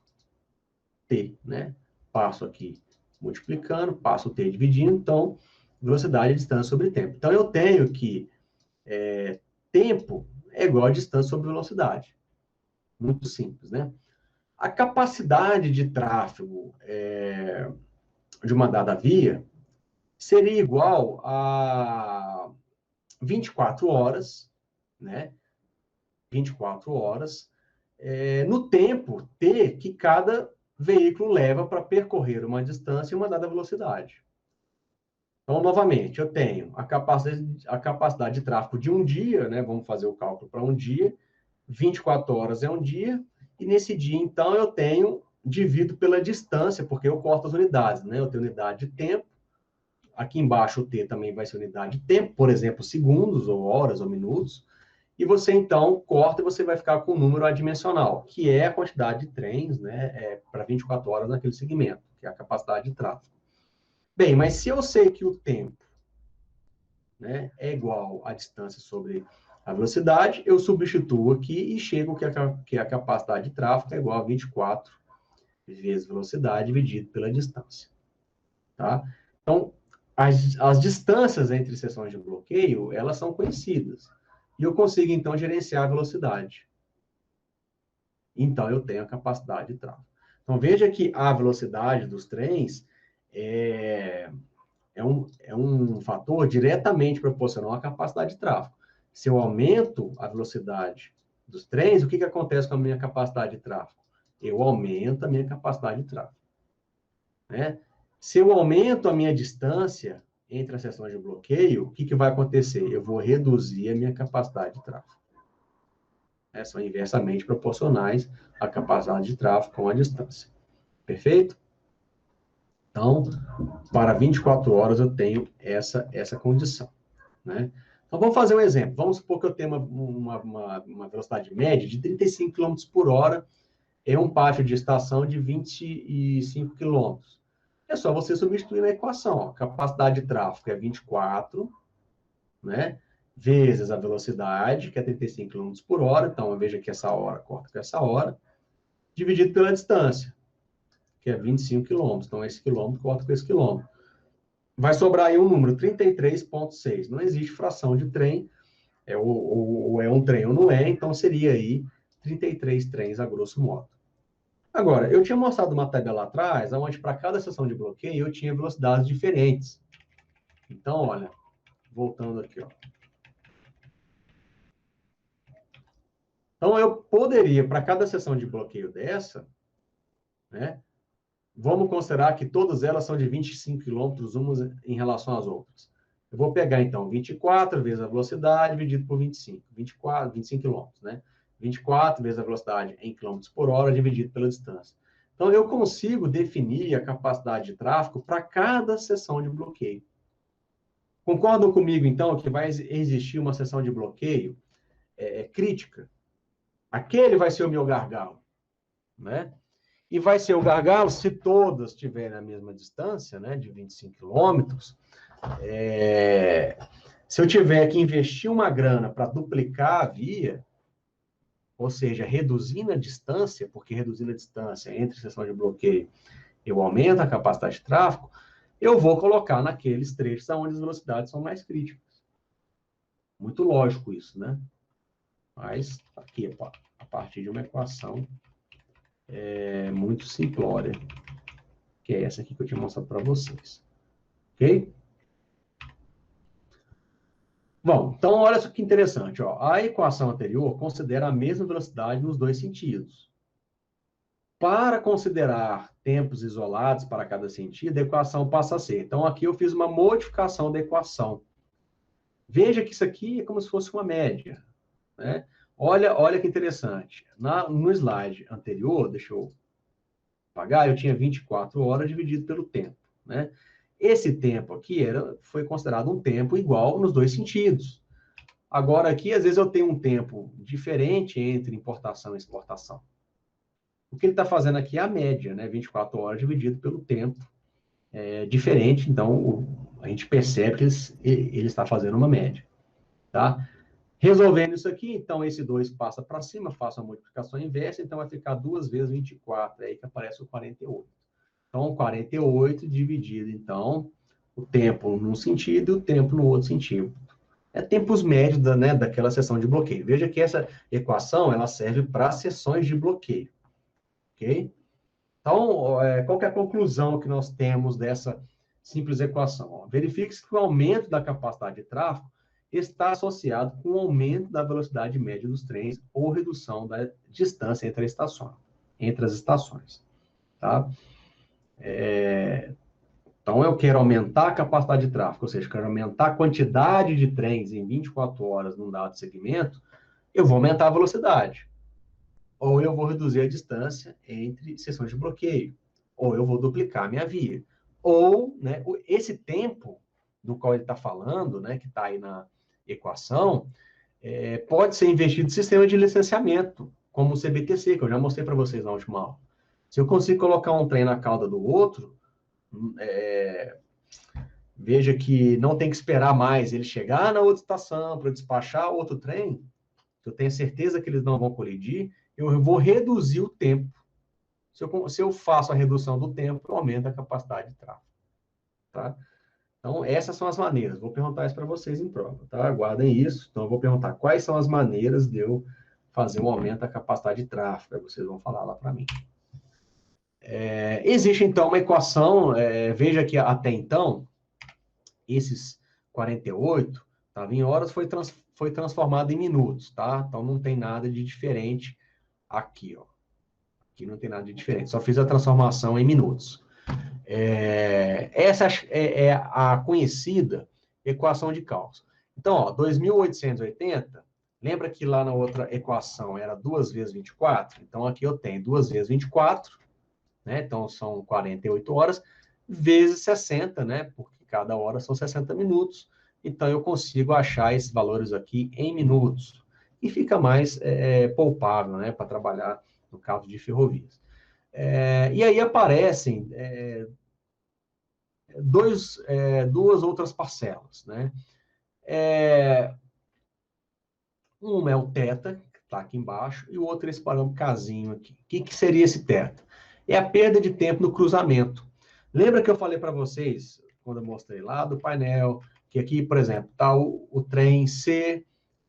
t, né? Passo aqui multiplicando, passo o t dividindo, então, velocidade é distância sobre tempo. Então, eu tenho que tempo é igual a distância sobre velocidade. Muito simples, né? A capacidade de tráfego de uma dada via seria igual a 24 horas, né? 24 horas, no tempo t que cada veículo leva para percorrer uma distância e uma dada velocidade. Então, novamente, eu tenho a capacidade de tráfego de um dia, né? Vamos fazer o cálculo para um dia, 24 horas é um dia, e nesse dia, então, eu divido pela distância, porque eu corto as unidades, né? Eu tenho unidade de tempo, aqui embaixo o t também vai ser unidade de tempo, por exemplo, segundos, ou horas, ou minutos, e você, então, corta e você vai ficar com o número adimensional, que é a quantidade de trens, né, para 24 horas naquele segmento, que é a capacidade de tráfego. Bem, mas se eu sei que o tempo, né, é igual à distância sobre a velocidade, eu substituo aqui e chego que a capacidade de tráfego é igual a 24 vezes velocidade dividido pela distância. Tá? Então, as distâncias entre seções de bloqueio, elas são conhecidas. E eu consigo, então, gerenciar a velocidade. Então, eu tenho a capacidade de tráfego. Então, veja que a velocidade dos trens é um fator diretamente proporcional à capacidade de tráfego. Se eu aumento a velocidade dos trens, o que acontece com a minha capacidade de tráfego? Eu aumento a minha capacidade de tráfego. Né? Se eu aumento a minha distância entre as seções de bloqueio, o que vai acontecer? Eu vou reduzir a minha capacidade de tráfego. São inversamente proporcionais à capacidade de tráfego com a distância. Perfeito? Então, para 24 horas eu tenho essa condição. Né? Então, vamos fazer um exemplo. Vamos supor que eu tenho uma velocidade média de 35 km por hora em um pátio de estação de 25 km. É só você substituir na equação. Ó. Capacidade de tráfego é 24, né? Vezes a velocidade, que é 35 km por hora. Então, veja que essa hora corta com essa hora, dividido pela distância, que é 25 km. Então, esse quilômetro corta com esse quilômetro. Vai sobrar aí um número, 33,6. Não existe fração de trem, ou é um trem ou não é, então seria aí 33 trens a grosso modo. Agora, eu tinha mostrado uma tabela lá atrás, onde para cada seção de bloqueio eu tinha velocidades diferentes. Então, olha, voltando aqui, ó. Então, eu poderia, para cada seção de bloqueio dessa, né, vamos considerar que todas elas são de 25 km umas em relação às outras. Eu vou pegar, então, 24 vezes a velocidade dividido por 25. 25 km, né? 24 vezes a velocidade em km por hora dividido pela distância. Então, eu consigo definir a capacidade de tráfego para cada seção de bloqueio. Concordam comigo, então, que vai existir uma seção de bloqueio crítica? Aquele vai ser o meu gargalo, né? E vai ser o gargalo se todas tiverem a mesma distância, né, de 25 quilômetros. Se eu tiver que investir uma grana para duplicar a via, ou seja, reduzindo a distância, porque reduzindo a distância entre seção de bloqueio, eu aumento a capacidade de tráfego, eu vou colocar naqueles trechos onde as velocidades são mais críticas. Muito lógico isso, né? Mas aqui, a partir de uma equação muito simplória, que é essa aqui que eu tinha mostrado para vocês. Ok? Bom, então olha só que interessante. Ó. A equação anterior considera a mesma velocidade nos dois sentidos. Para considerar tempos isolados para cada sentido, a equação passa a ser. Então, aqui eu fiz uma modificação da equação. Veja que isso aqui é como se fosse uma média. Né? Olha que interessante. No slide anterior, deixa eu apagar, eu tinha 24 horas dividido pelo tempo. Né? Esse tempo aqui foi considerado um tempo igual nos dois sentidos. Agora, aqui, às vezes, eu tenho um tempo diferente entre importação e exportação. O que ele está fazendo aqui é a média, né? 24 horas dividido pelo tempo diferente. Então, a gente percebe que ele está fazendo uma média. Tá? Resolvendo isso aqui, então, esse 2 passa para cima, faço a multiplicação inversa, então vai ficar 2 vezes 24, aí que aparece o 48. Então, 48 dividido, então, o tempo num sentido e o tempo no outro sentido. É tempos médios daquela seção de bloqueio. Veja que essa equação ela serve para seções de bloqueio. Ok? Então, qual que é a conclusão que nós temos dessa simples equação? Verifique-se que o aumento da capacidade de tráfego está associado com o aumento da velocidade média dos trens ou redução da distância entre as estações. Tá? Então, eu quero aumentar a capacidade de tráfego, ou seja, quero aumentar a quantidade de trens em 24 horas num dado segmento, eu vou aumentar a velocidade. Ou eu vou reduzir a distância entre seções de bloqueio. Ou eu vou duplicar a minha via. Ou, né, esse tempo do qual ele está falando, né, que está aí na equação, pode ser investido em sistema de licenciamento, como o CBTC, que eu já mostrei para vocês na última aula. Se eu consigo colocar um trem na cauda do outro, veja que não tem que esperar mais ele chegar na outra estação para despachar outro trem, eu tenho certeza que eles não vão colidir, eu vou reduzir o tempo. Se eu faço a redução do tempo, eu aumento a capacidade de tráfego. Tá? Então, essas são as maneiras. Vou perguntar isso para vocês em prova. Tá? Aguardem isso. Então, eu vou perguntar quais são as maneiras de eu fazer um aumento da capacidade de tráfego. Aí vocês vão falar lá para mim. Existe, então, uma equação. Veja que até então, esses 48, estava em horas, foi transformado em minutos. Tá? Então, não tem nada de diferente aqui. Ó. Aqui não tem nada de diferente. Só fiz a transformação em minutos. Essa é a conhecida equação de Gauss. Então, ó, 2.880, lembra que lá na outra equação era 2 vezes 24? Então, aqui eu tenho 2 vezes 24, né? Então, são 48 horas, vezes 60, né? Porque cada hora são 60 minutos, então eu consigo achar esses valores aqui em minutos. E fica mais poupável, né, para trabalhar no caso de ferrovias. E aí aparecem duas outras parcelas, né? Uma é o θ, que está aqui embaixo, e o outro é esse parâmetro casinho aqui. O que seria esse θ? É a perda de tempo no cruzamento. Lembra que eu falei para vocês, quando eu mostrei lá do painel, que aqui, por exemplo, está o trem C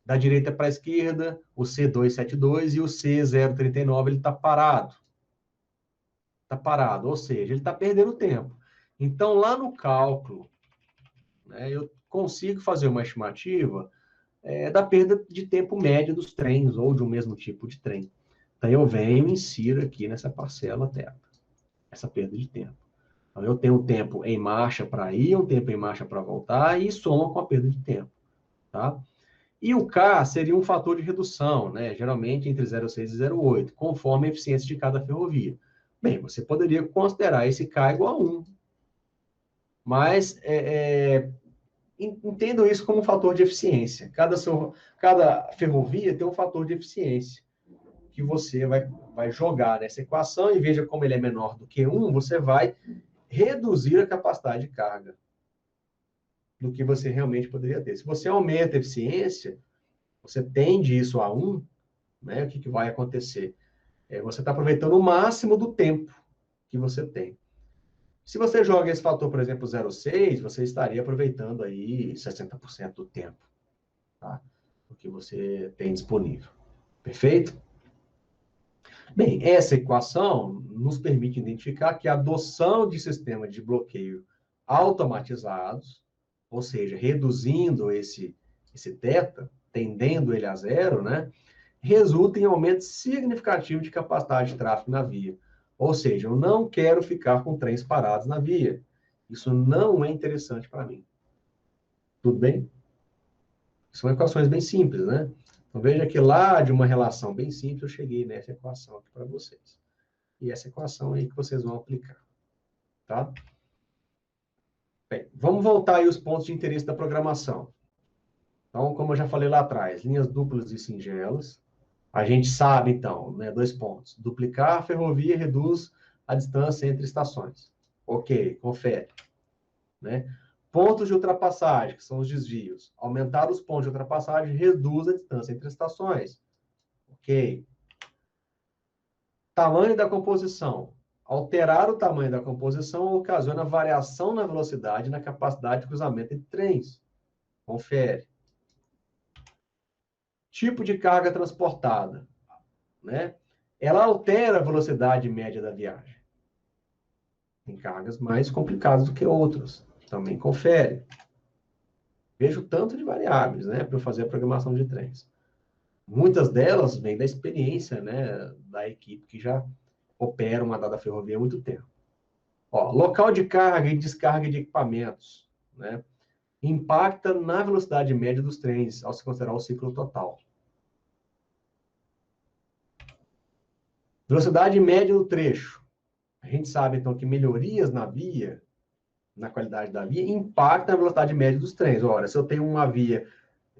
da direita para a esquerda, o C272 e o C039, ele está parado. Está parado, ou seja, ele está perdendo tempo. Então, lá no cálculo, né, eu consigo fazer uma estimativa da perda de tempo médio dos trens, ou de um mesmo tipo de trem. Então, eu venho e insiro aqui nessa parcela θ, essa perda de tempo. Então, eu tenho um tempo em marcha para ir, um tempo em marcha para voltar, e soma com a perda de tempo. Tá? E o K seria um fator de redução, né? Geralmente entre 0,6 e 0,8, conforme a eficiência de cada ferrovia. Bem, você poderia considerar esse K igual a 1. Mas entendo isso como um fator de eficiência. Cada ferrovia tem um fator de eficiência que você vai jogar nessa equação, e veja como ele é menor do que 1, você vai reduzir a capacidade de carga do que você realmente poderia ter. Se você aumenta a eficiência, você tende isso a 1, né? O que vai acontecer? Você está aproveitando o máximo do tempo que você tem. Se você joga esse fator, por exemplo, 0,6, você estaria aproveitando aí 60% do tempo, tá? O que você tem disponível. Perfeito? Bem, essa equação nos permite identificar que a adoção de sistemas de bloqueio automatizados, ou seja, reduzindo esse θ, tendendo ele a zero, né, resulta em aumento significativo de capacidade de tráfego na via. Ou seja, eu não quero ficar com trens parados na via. Isso não é interessante para mim. Tudo bem? São equações bem simples, né? Então, veja que lá de uma relação bem simples, eu cheguei nessa equação aqui para vocês. E essa equação aí que vocês vão aplicar. Tá? Bem, vamos voltar aí aos pontos de interesse da programação. Então, como eu já falei lá atrás, linhas duplas e singelas. A gente sabe, então, né, 2 pontos. Duplicar a ferrovia reduz a distância entre estações. Ok, confere. Né? Pontos de ultrapassagem, que são os desvios. Aumentar os pontos de ultrapassagem reduz a distância entre estações. Ok. Tamanho da composição. Alterar o tamanho da composição ocasiona variação na velocidade e na capacidade de cruzamento entre trens. Confere. Tipo de carga transportada, né? Ela altera a velocidade média da viagem. Tem cargas mais complicadas do que outras. Também confere. Vejo tanto de variáveis, né, para eu fazer a programação de trens. Muitas delas vêm da experiência, né, da equipe que já opera uma dada ferrovia há muito tempo. Ó, local de carga e descarga de equipamentos, né, impacta na velocidade média dos trens, ao se considerar o ciclo total. Velocidade média do trecho. A gente sabe, então, que melhorias na via, na qualidade da via, impactam a velocidade média dos trens. Ora, se eu tenho uma via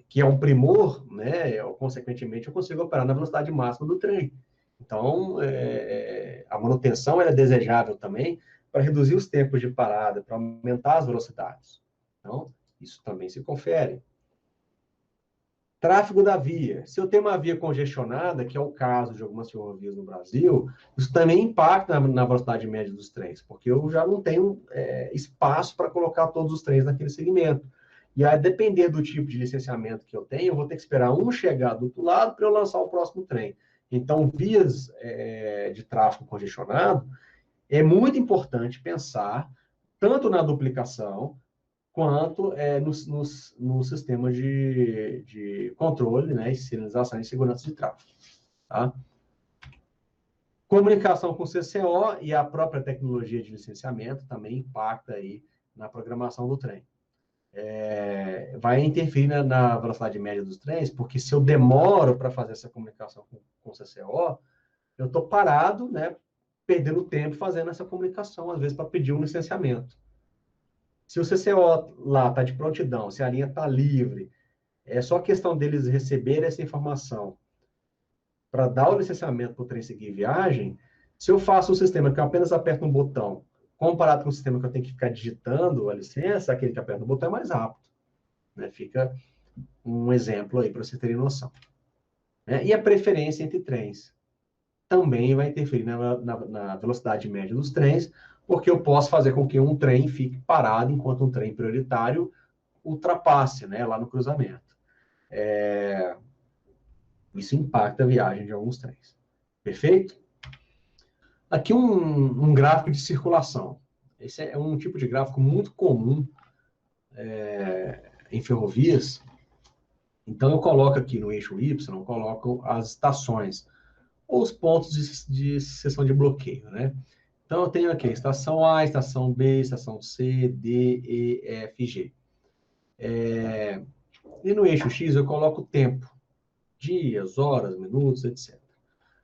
que é um primor, né, consequentemente, eu consigo operar na velocidade máxima do trem. Então, a manutenção é desejável também para reduzir os tempos de parada, para aumentar as velocidades. Então, isso também se confere. Tráfego da via. Se eu tenho uma via congestionada, que é o caso de algumas ferrovias no Brasil, isso também impacta na velocidade média dos trens, porque eu já não tenho espaço para colocar todos os trens naquele segmento. E a depender do tipo de licenciamento que eu tenho, eu vou ter que esperar um chegar do outro lado para eu lançar o próximo trem. Então, vias de tráfego congestionado, é muito importante pensar tanto na duplicação, quanto nos sistemas de controle, né, sinalização e segurança de tráfego. Tá? Comunicação com o CCO e a própria tecnologia de licenciamento também impacta aí na programação do trem. Vai interferir na velocidade média dos trens, porque se eu demoro para fazer essa comunicação com o CCO, eu estou parado, né, perdendo tempo fazendo essa comunicação, às vezes para pedir um licenciamento. Se o CCO lá está de prontidão, se a linha está livre, é só questão deles receberem essa informação para dar o licenciamento para o trem seguir viagem. Se eu faço um sistema que eu apenas aperto um botão, comparado com o sistema que eu tenho que ficar digitando a licença, aquele que aperta o botão é mais rápido. Né? Fica um exemplo aí para vocês terem noção. Né? E a preferência entre trens também vai interferir na velocidade média dos trens, porque eu posso fazer com que um trem fique parado enquanto um trem prioritário ultrapasse, né, lá no cruzamento. Isso impacta a viagem de alguns trens. Perfeito? Aqui um gráfico de circulação. Esse é um tipo de gráfico muito comum em ferrovias. Então, eu coloco aqui no eixo Y, eu coloco as estações, ou os pontos de seção de bloqueio, né? Então, eu tenho aqui a estação A, estação B, estação C, D, E, F, G. E no eixo X, eu coloco o tempo. Dias, horas, minutos, etc.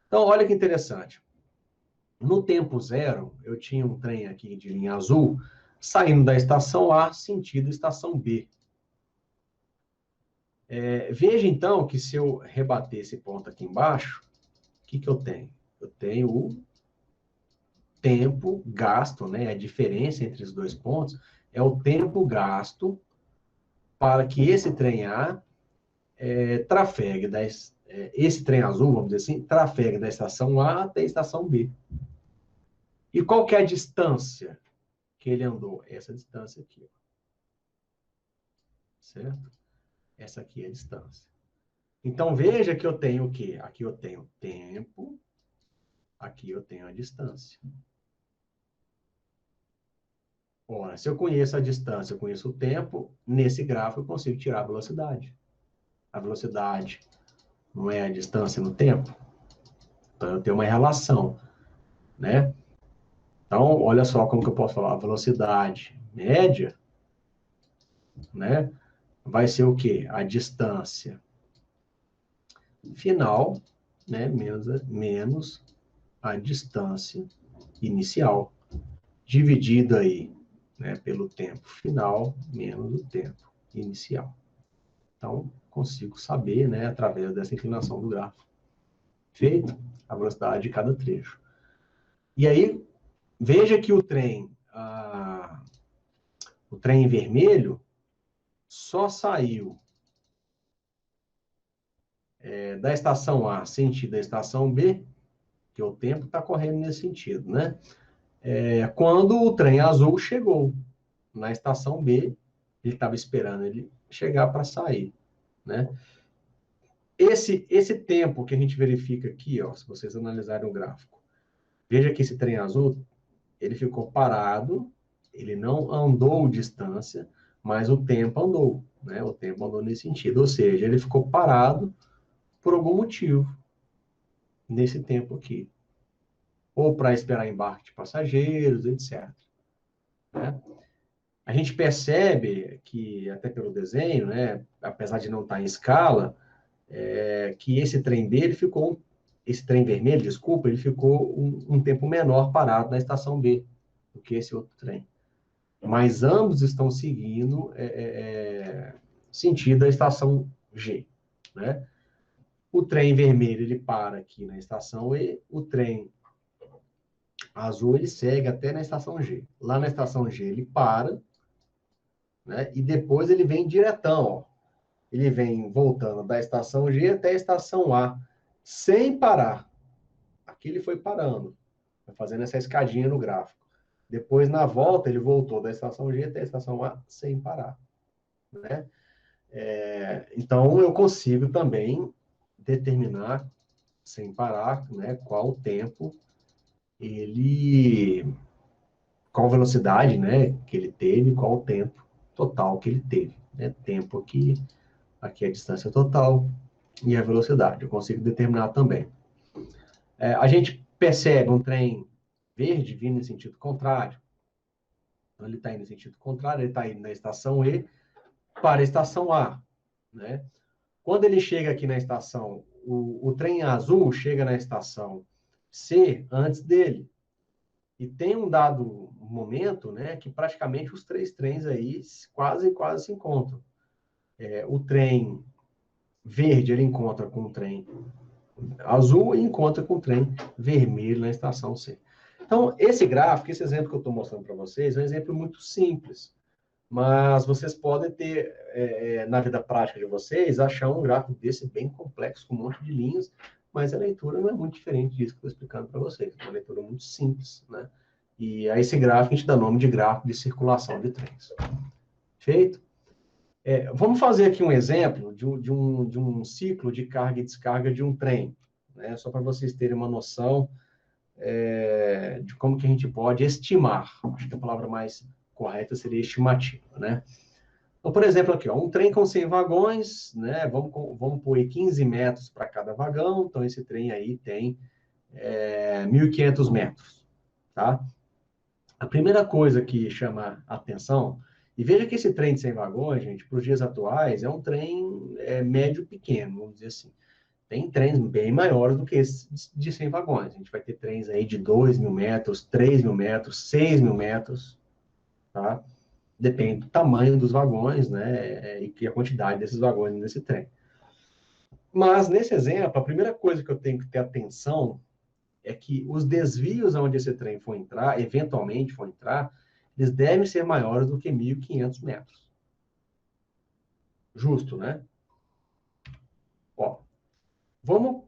Então, olha que interessante. No tempo zero, eu tinha um trem aqui de linha azul, saindo da estação A, sentido estação B. Veja, então, que se eu rebater esse ponto aqui embaixo, o que eu tenho? Eu tenho o tempo gasto, né? A diferença entre os dois pontos é o tempo gasto para que esse trem A trafegue esse trem azul, vamos dizer assim, trafegue da estação A até a estação B. E qual que é a distância que ele andou? Essa distância aqui. Certo? Essa aqui é a distância. Então, veja que eu tenho o quê? Aqui eu tenho tempo, aqui eu tenho a distância. Ora, se eu conheço a distância, eu conheço o tempo, nesse gráfico eu consigo tirar a velocidade. A velocidade não é a distância no tempo? Então, eu tenho uma relação, né? Então, olha só como que eu posso falar. A velocidade média, né? Vai ser o quê? A distância final, né? Menos a distância inicial, dividido aí, né? Pelo tempo final, menos o tempo inicial. Então, consigo saber, né? Através dessa inclinação do gráfico. Feito a velocidade de cada trecho. E aí, veja que o trem vermelho só saiu da estação A sentido da estação B, que o tempo está correndo nesse sentido, né? Quando o trem azul chegou na estação B, ele estava esperando ele chegar para sair, né? Esse tempo que a gente verifica aqui, ó, se vocês analisarem o gráfico, veja que esse trem azul, ele ficou parado, ele não andou distância, mas o tempo andou, né? O tempo andou nesse sentido, ou seja, ele ficou parado por algum motivo nesse tempo aqui. Ou para esperar embarque de passageiros, etc. Né? A gente percebe que, até pelo desenho, né, apesar de não estar em escala, que esse trem B, esse trem vermelho, desculpa, ele ficou um tempo menor parado na estação B do que esse outro trem. Mas ambos estão seguindo sentido da estação G, né? O trem vermelho, ele para aqui na estação E, o trem azul, ele segue até na estação G. Lá na estação G, ele para, né? E depois ele vem diretão, ó. Ele vem voltando da estação G até a estação A, sem parar. Aqui ele foi parando, fazendo essa escadinha no gráfico. Depois, na volta, ele voltou da estação G até a estação A, sem parar, né? Então, eu consigo também determinar, sem parar, né, qual tempo qual velocidade, né, que ele teve, qual o tempo total que ele teve, né? Tempo aqui é a distância total e a velocidade. Eu consigo determinar também. A gente percebe um trem verde vindo em sentido contrário. Então, ele está indo em sentido contrário, ele está indo na estação E para a estação A, né? Quando ele chega aqui na estação, o trem azul chega na estação C antes dele. E tem um dado momento, né, que praticamente os três trens aí quase se encontram. O trem verde, ele encontra com o trem azul e encontra com o trem vermelho na estação C. Então, esse gráfico, esse exemplo que eu estou mostrando para vocês, é um exemplo muito simples, mas vocês podem ter, na vida prática de vocês, achar um gráfico desse bem complexo, com um monte de linhas, mas a leitura não é muito diferente disso que eu estou explicando para vocês. É uma leitura muito simples, né? E a esse gráfico a gente dá nome de gráfico de circulação de trens. Feito? Vamos fazer aqui um exemplo de um ciclo de carga e descarga de um trem, né? Só para vocês terem uma noção de como que a gente pode estimar. Acho que a palavra mais correta seria estimativa, né? Então, por exemplo, aqui, ó, um trem com 100 vagões, né? Vamos pôr 15 metros para cada vagão, então esse trem aí tem 1.500 metros, tá? A primeira coisa que chama a atenção, e veja que esse trem de 100 vagões, gente, para os dias atuais, é um trem médio pequeno, vamos dizer assim. Tem trens bem maiores do que esse de 100 vagões. A gente vai ter trens aí de 2.000 metros, 3.000 metros, 6.000 metros, tá? Depende do tamanho dos vagões, né? E a quantidade desses vagões nesse trem. Mas, nesse exemplo, a primeira coisa que eu tenho que ter atenção é que os desvios onde esse trem for entrar, eventualmente for entrar, eles devem ser maiores do que 1.500 metros. Justo, né? Ó, vamos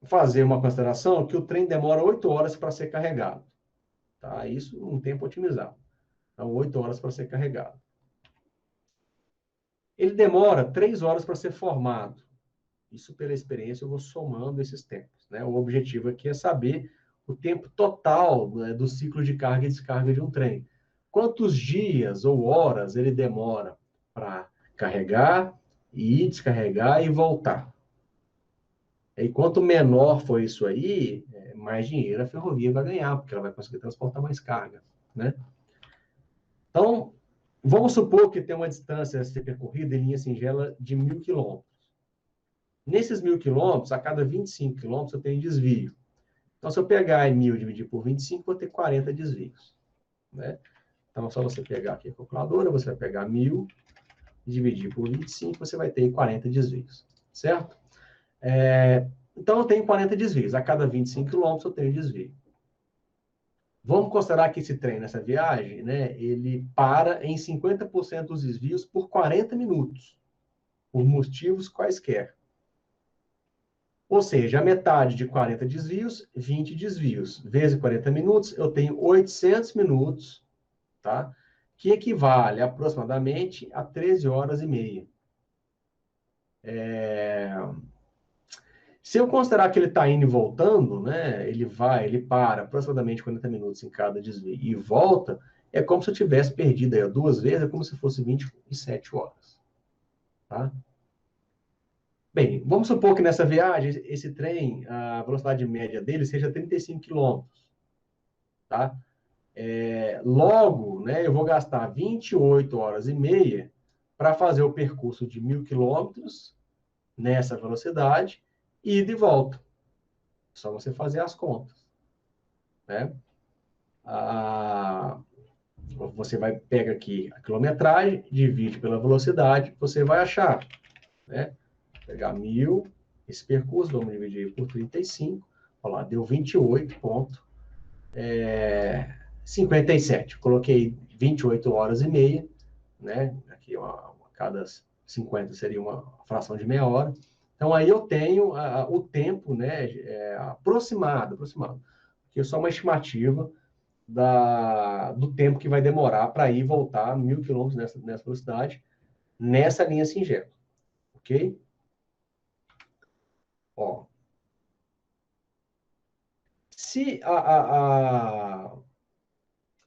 fazer uma consideração que o trem demora 8 horas para ser carregado. Tá? Isso num tempo otimizado. Então, 8 horas para ser carregado. Ele demora 3 horas para ser formado. Isso, pela experiência, eu vou somando esses tempos, né? O objetivo aqui é saber o tempo total, né, do ciclo de carga e descarga de um trem. Quantos dias ou horas ele demora para carregar, e descarregar e voltar. E quanto menor for isso aí, mais dinheiro a ferrovia vai ganhar, porque ela vai conseguir transportar mais carga, né? Então, vamos supor que tem uma distância a ser percorrida em linha singela de 1.000 quilômetros. Nesses 1.000 quilômetros, a cada 25 quilômetros eu tenho desvio. Então, se eu pegar 1.000 e dividir por 25, vou ter 40 desvios, né? Então, é só você pegar aqui a calculadora, você vai pegar 1.000 e dividir por 25, você vai ter 40 desvios, certo? Então, eu tenho 40 desvios. A cada 25 quilômetros, eu tenho desvio. Vamos considerar que esse trem, nessa viagem, né, ele para em 50% dos desvios por 40 minutos, por motivos quaisquer. Ou seja, a metade de 40 desvios, 20 desvios, vezes 40 minutos, eu tenho 800 minutos, tá? Que equivale aproximadamente a 13 horas e meia. Se eu considerar que ele está indo e voltando, né, ele para aproximadamente 40 minutos em cada desvio e volta, é como se eu tivesse perdido aí 2 vezes, é como se fosse 27 horas. Tá? Bem, vamos supor que nessa viagem, esse trem, a velocidade média dele seja 35 km. Tá? Logo, né, eu vou gastar 28 horas e meia para fazer o percurso de 1.000 quilômetros nessa velocidade e ida e volta. Só você fazer as contas, né? Você pega aqui a quilometragem, divide pela velocidade, você vai achar, né? Pegar 1.000, esse percurso, vamos dividir por 35, olha lá, deu 28,57. Coloquei 28 horas e meia, né? Aqui, cada 50 seria uma fração de meia hora. Então, aí eu tenho o tempo, né, aproximado, que é só uma estimativa do tempo que vai demorar para ir e voltar 1.000 quilômetros nessa velocidade, nessa linha singela. Ok? Ó, se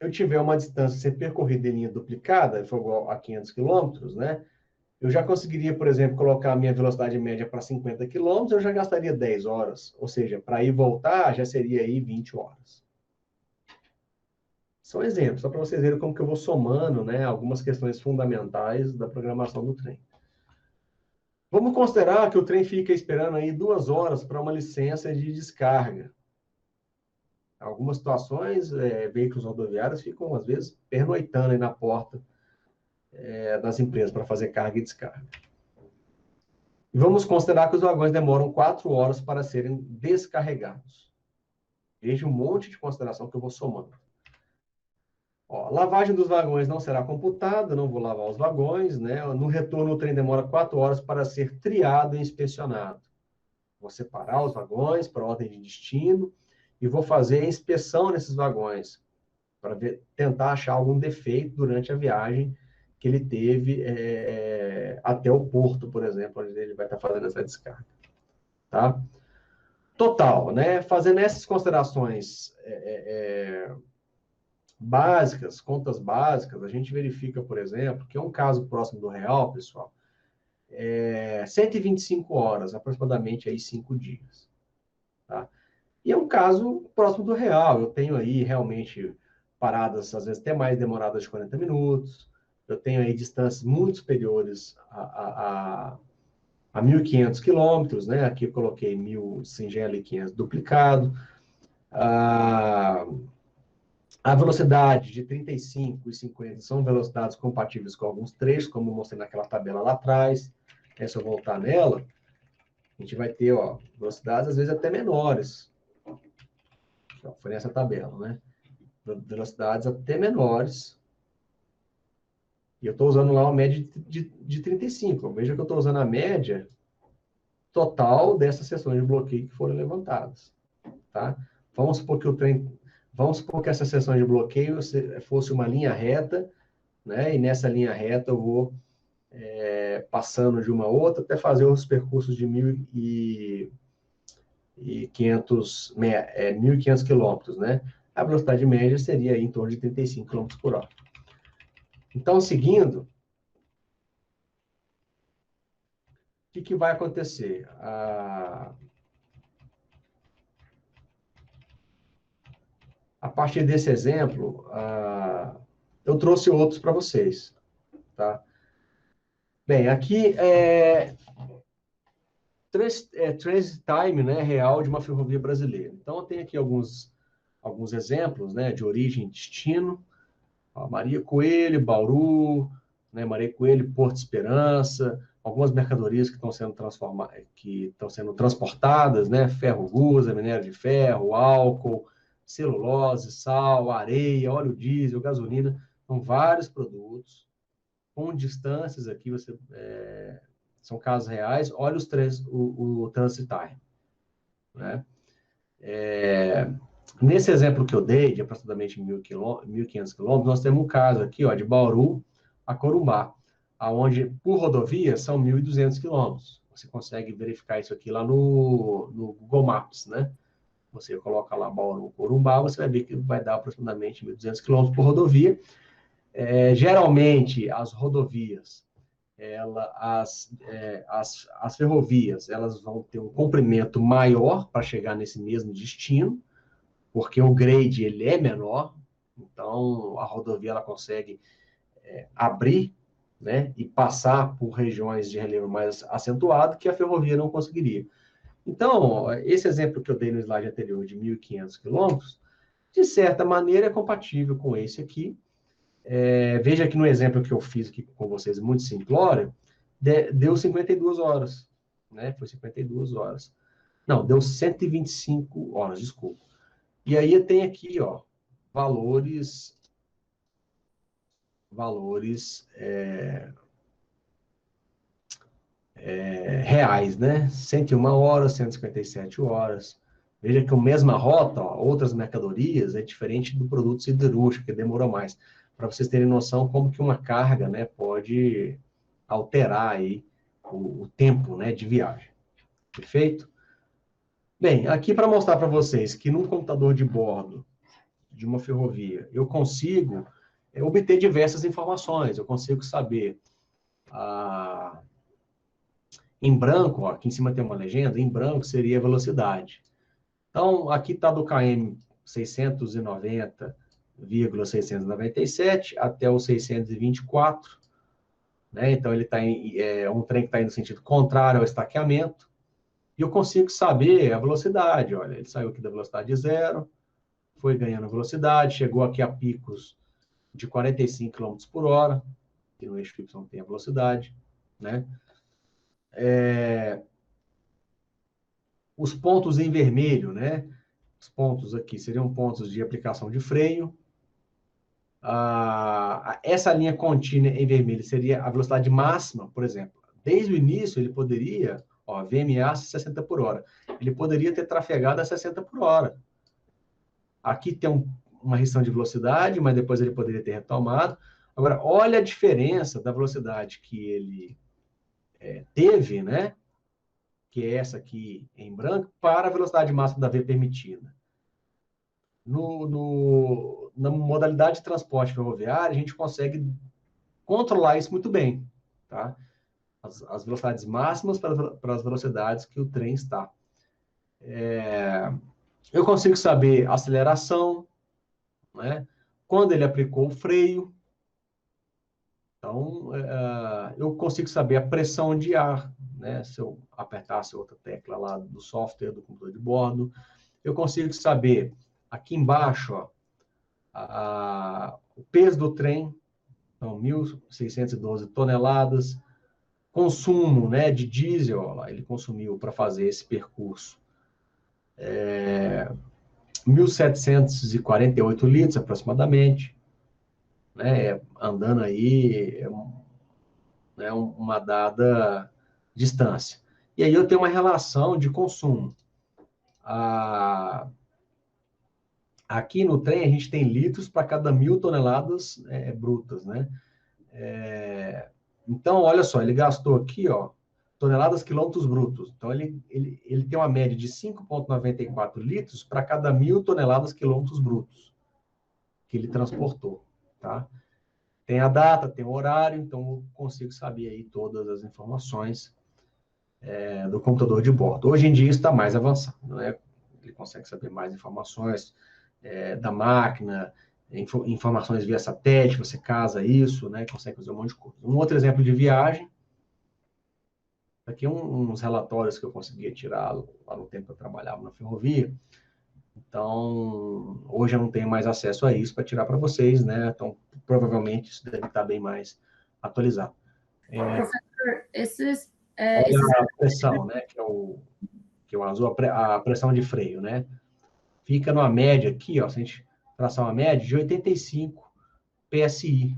eu tiver uma distância ser percorrida em linha duplicada, for igual a 500 quilômetros, né? Eu já conseguiria, por exemplo, colocar a minha velocidade média para 50 km, eu já gastaria 10 horas. Ou seja, para ir e voltar, já seria aí 20 horas. São exemplos, só para vocês verem como que eu vou somando, né, algumas questões fundamentais da programação do trem. Vamos considerar que o trem fica esperando aí 2 horas para uma licença de descarga. Algumas situações, veículos rodoviários ficam, às vezes, pernoitando aí na porta das empresas para fazer carga e descarga. E vamos considerar que os vagões demoram 4 horas para serem descarregados. Veja um monte de consideração que eu vou somando. Ó, a lavagem dos vagões não será computada, não vou lavar os vagões, né? No retorno, o trem demora 4 horas para ser triado e inspecionado. Vou separar os vagões para ordem de destino e vou fazer a inspeção nesses vagões para tentar achar algum defeito durante a viagem que ele teve até o porto, por exemplo, onde ele vai estar fazendo essa descarga. Tá? Total, né? Fazendo essas considerações básicas, contas básicas, a gente verifica, por exemplo, que é um caso próximo do real, pessoal, 125 horas, aproximadamente aí 5 dias. Tá? E é um caso próximo do real. Eu tenho aí realmente paradas, às vezes até mais demoradas de 40 minutos. Eu tenho aí distâncias muito superiores a 1.500 quilômetros, né? Aqui eu coloquei 1.000 singelo e 500 duplicado. A velocidade de 35 e 50 são velocidades compatíveis com alguns trechos, como eu mostrei naquela tabela lá atrás. Se eu voltar nela, a gente vai ter velocidades às vezes até menores. Foi nessa tabela, né? Velocidades até menores. E eu estou usando lá uma média de 35. Veja que eu estou usando a média total dessas seções de bloqueio que foram levantadas. Tá? Vamos supor que essa seção de bloqueio fosse uma linha reta, né? E nessa linha reta eu vou passando de uma outra até fazer os percursos de 1.500 quilômetros, né? A velocidade média seria aí em torno de 35 km por hora. Então, seguindo, o que vai acontecer? A partir desse exemplo, eu trouxe outros para vocês. Tá? Bem, aqui transit time, né, real de uma ferrovia brasileira. Então, eu tenho aqui alguns exemplos, né, de origem e destino. Maria Coelho, Bauru, né, Maria Coelho, Porto Esperança, algumas mercadorias que estão sendo transportadas, né, ferro gusa, minério de ferro, álcool, celulose, sal, areia, óleo diesel, gasolina, são vários produtos com distâncias aqui, são casos reais. Olha o transit time, né? Nesse exemplo que eu dei, de aproximadamente 1.500 quilômetros, nós temos um caso aqui, de Bauru a Corumbá, aonde por rodovia são 1.200 quilômetros. Você consegue verificar isso aqui lá no Google Maps, né? Você coloca lá Bauru, Corumbá, você vai ver que vai dar aproximadamente 1.200 quilômetros por rodovia. Geralmente, as rodovias, as ferrovias, elas vão ter um comprimento maior para chegar nesse mesmo destino, porque o grade ele é menor, então a rodovia ela consegue abrir, né, e passar por regiões de relevo mais acentuado que a ferrovia não conseguiria. Então, esse exemplo que eu dei no slide anterior de 1.500 quilômetros, de certa maneira é compatível com esse aqui. Veja que no exemplo que eu fiz aqui com vocês, muito simplório, deu 52 horas, né? Foi 52 horas. Não, deu 125 horas, desculpa. E aí tem aqui, valores reais, né? 101 horas, 157 horas. Veja que a mesma rota, outras mercadorias, é diferente do produto siderúrgico, que demorou mais. Para vocês terem noção como que uma carga, né, pode alterar aí o tempo, né, de viagem. Perfeito? Bem, aqui para mostrar para vocês que num computador de bordo de uma ferrovia, eu consigo obter diversas informações. Eu consigo saber em branco, aqui em cima tem uma legenda, em branco seria a velocidade. Então, aqui está do KM 690,697 até o 624, né? Então, ele está um trem que está indo no sentido contrário ao estaqueamento, e eu consigo saber a velocidade. Olha, ele saiu aqui da velocidade zero, foi ganhando velocidade, chegou aqui a picos de 45 km por hora, que no eixo Y tem a velocidade, né? Os pontos em vermelho, né? Os pontos aqui seriam pontos de aplicação de freio. Essa linha contínua em vermelho seria a velocidade máxima, por exemplo. Desde o início, ele poderia, VMA 60 por hora, ele poderia ter trafegado a 60 por hora. Aqui tem uma restrição de velocidade, mas depois ele poderia ter retomado. Agora, olha a diferença da velocidade que ele teve, né? Que é essa aqui em branco, para a velocidade máxima da V permitida. Na modalidade de transporte ferroviário, a gente consegue controlar isso muito bem, tá? As velocidades máximas para as velocidades que o trem está. Eu consigo saber a aceleração, né? Quando ele aplicou o freio. Então, eu consigo saber a pressão de ar, né? Se eu apertasse outra tecla lá do software do computador de bordo. Eu consigo saber, aqui embaixo, o peso do trem, então, 1.612 toneladas. Consumo, né, de diesel, ele consumiu para fazer esse percurso 1.748 litros, aproximadamente, né, andando aí né, uma dada distância. E aí eu tenho uma relação de consumo. Aqui no trem a gente tem litros para cada 1.000 toneladas brutas, né? Então, olha só, ele gastou aqui, toneladas quilômetros brutos. Então, ele tem uma média de 5,94 litros para cada 1.000 toneladas quilômetros brutos que ele transportou, tá? Tem a data, tem o horário, então eu consigo saber aí todas as informações do computador de bordo. Hoje em dia isso está mais avançado, né? Ele consegue saber mais informações da máquina, informações via satélite, você casa isso, né? Consegue fazer um monte de coisa. Um outro exemplo de viagem, aqui uns relatórios que eu conseguia tirar lá no tempo que eu trabalhava na ferrovia. Então, hoje eu não tenho mais acesso a isso para tirar para vocês, né? Então, provavelmente isso deve estar bem mais atualizado. Professor, olha a pressão, né? Que é o azul, a pressão de freio, né? Fica numa média aqui, se a gente traçar uma média de 85 PSI.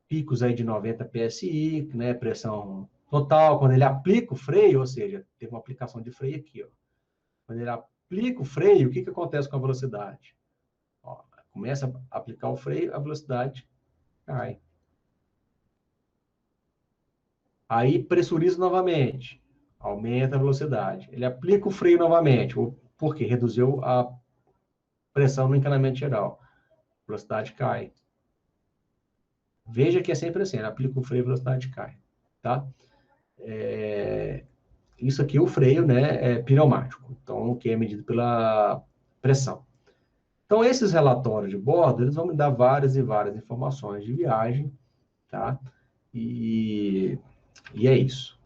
Picos aí de 90 PSI, né? Pressão total. Quando ele aplica o freio, ou seja, teve uma aplicação de freio aqui, Quando ele aplica o freio, o que acontece com a velocidade? Começa a aplicar o freio, a velocidade cai. Aí pressuriza novamente, aumenta a velocidade. Ele aplica o freio novamente, por quê? Reduziu a pressão no encanamento geral. A velocidade cai. Veja que é sempre assim, ele aplica o freio, a velocidade cai, tá? Isso aqui, o freio, né, é pneumático, então, que é medido pela pressão. Então, esses relatórios de bordo, eles vão me dar várias e várias informações de viagem, tá? E é isso.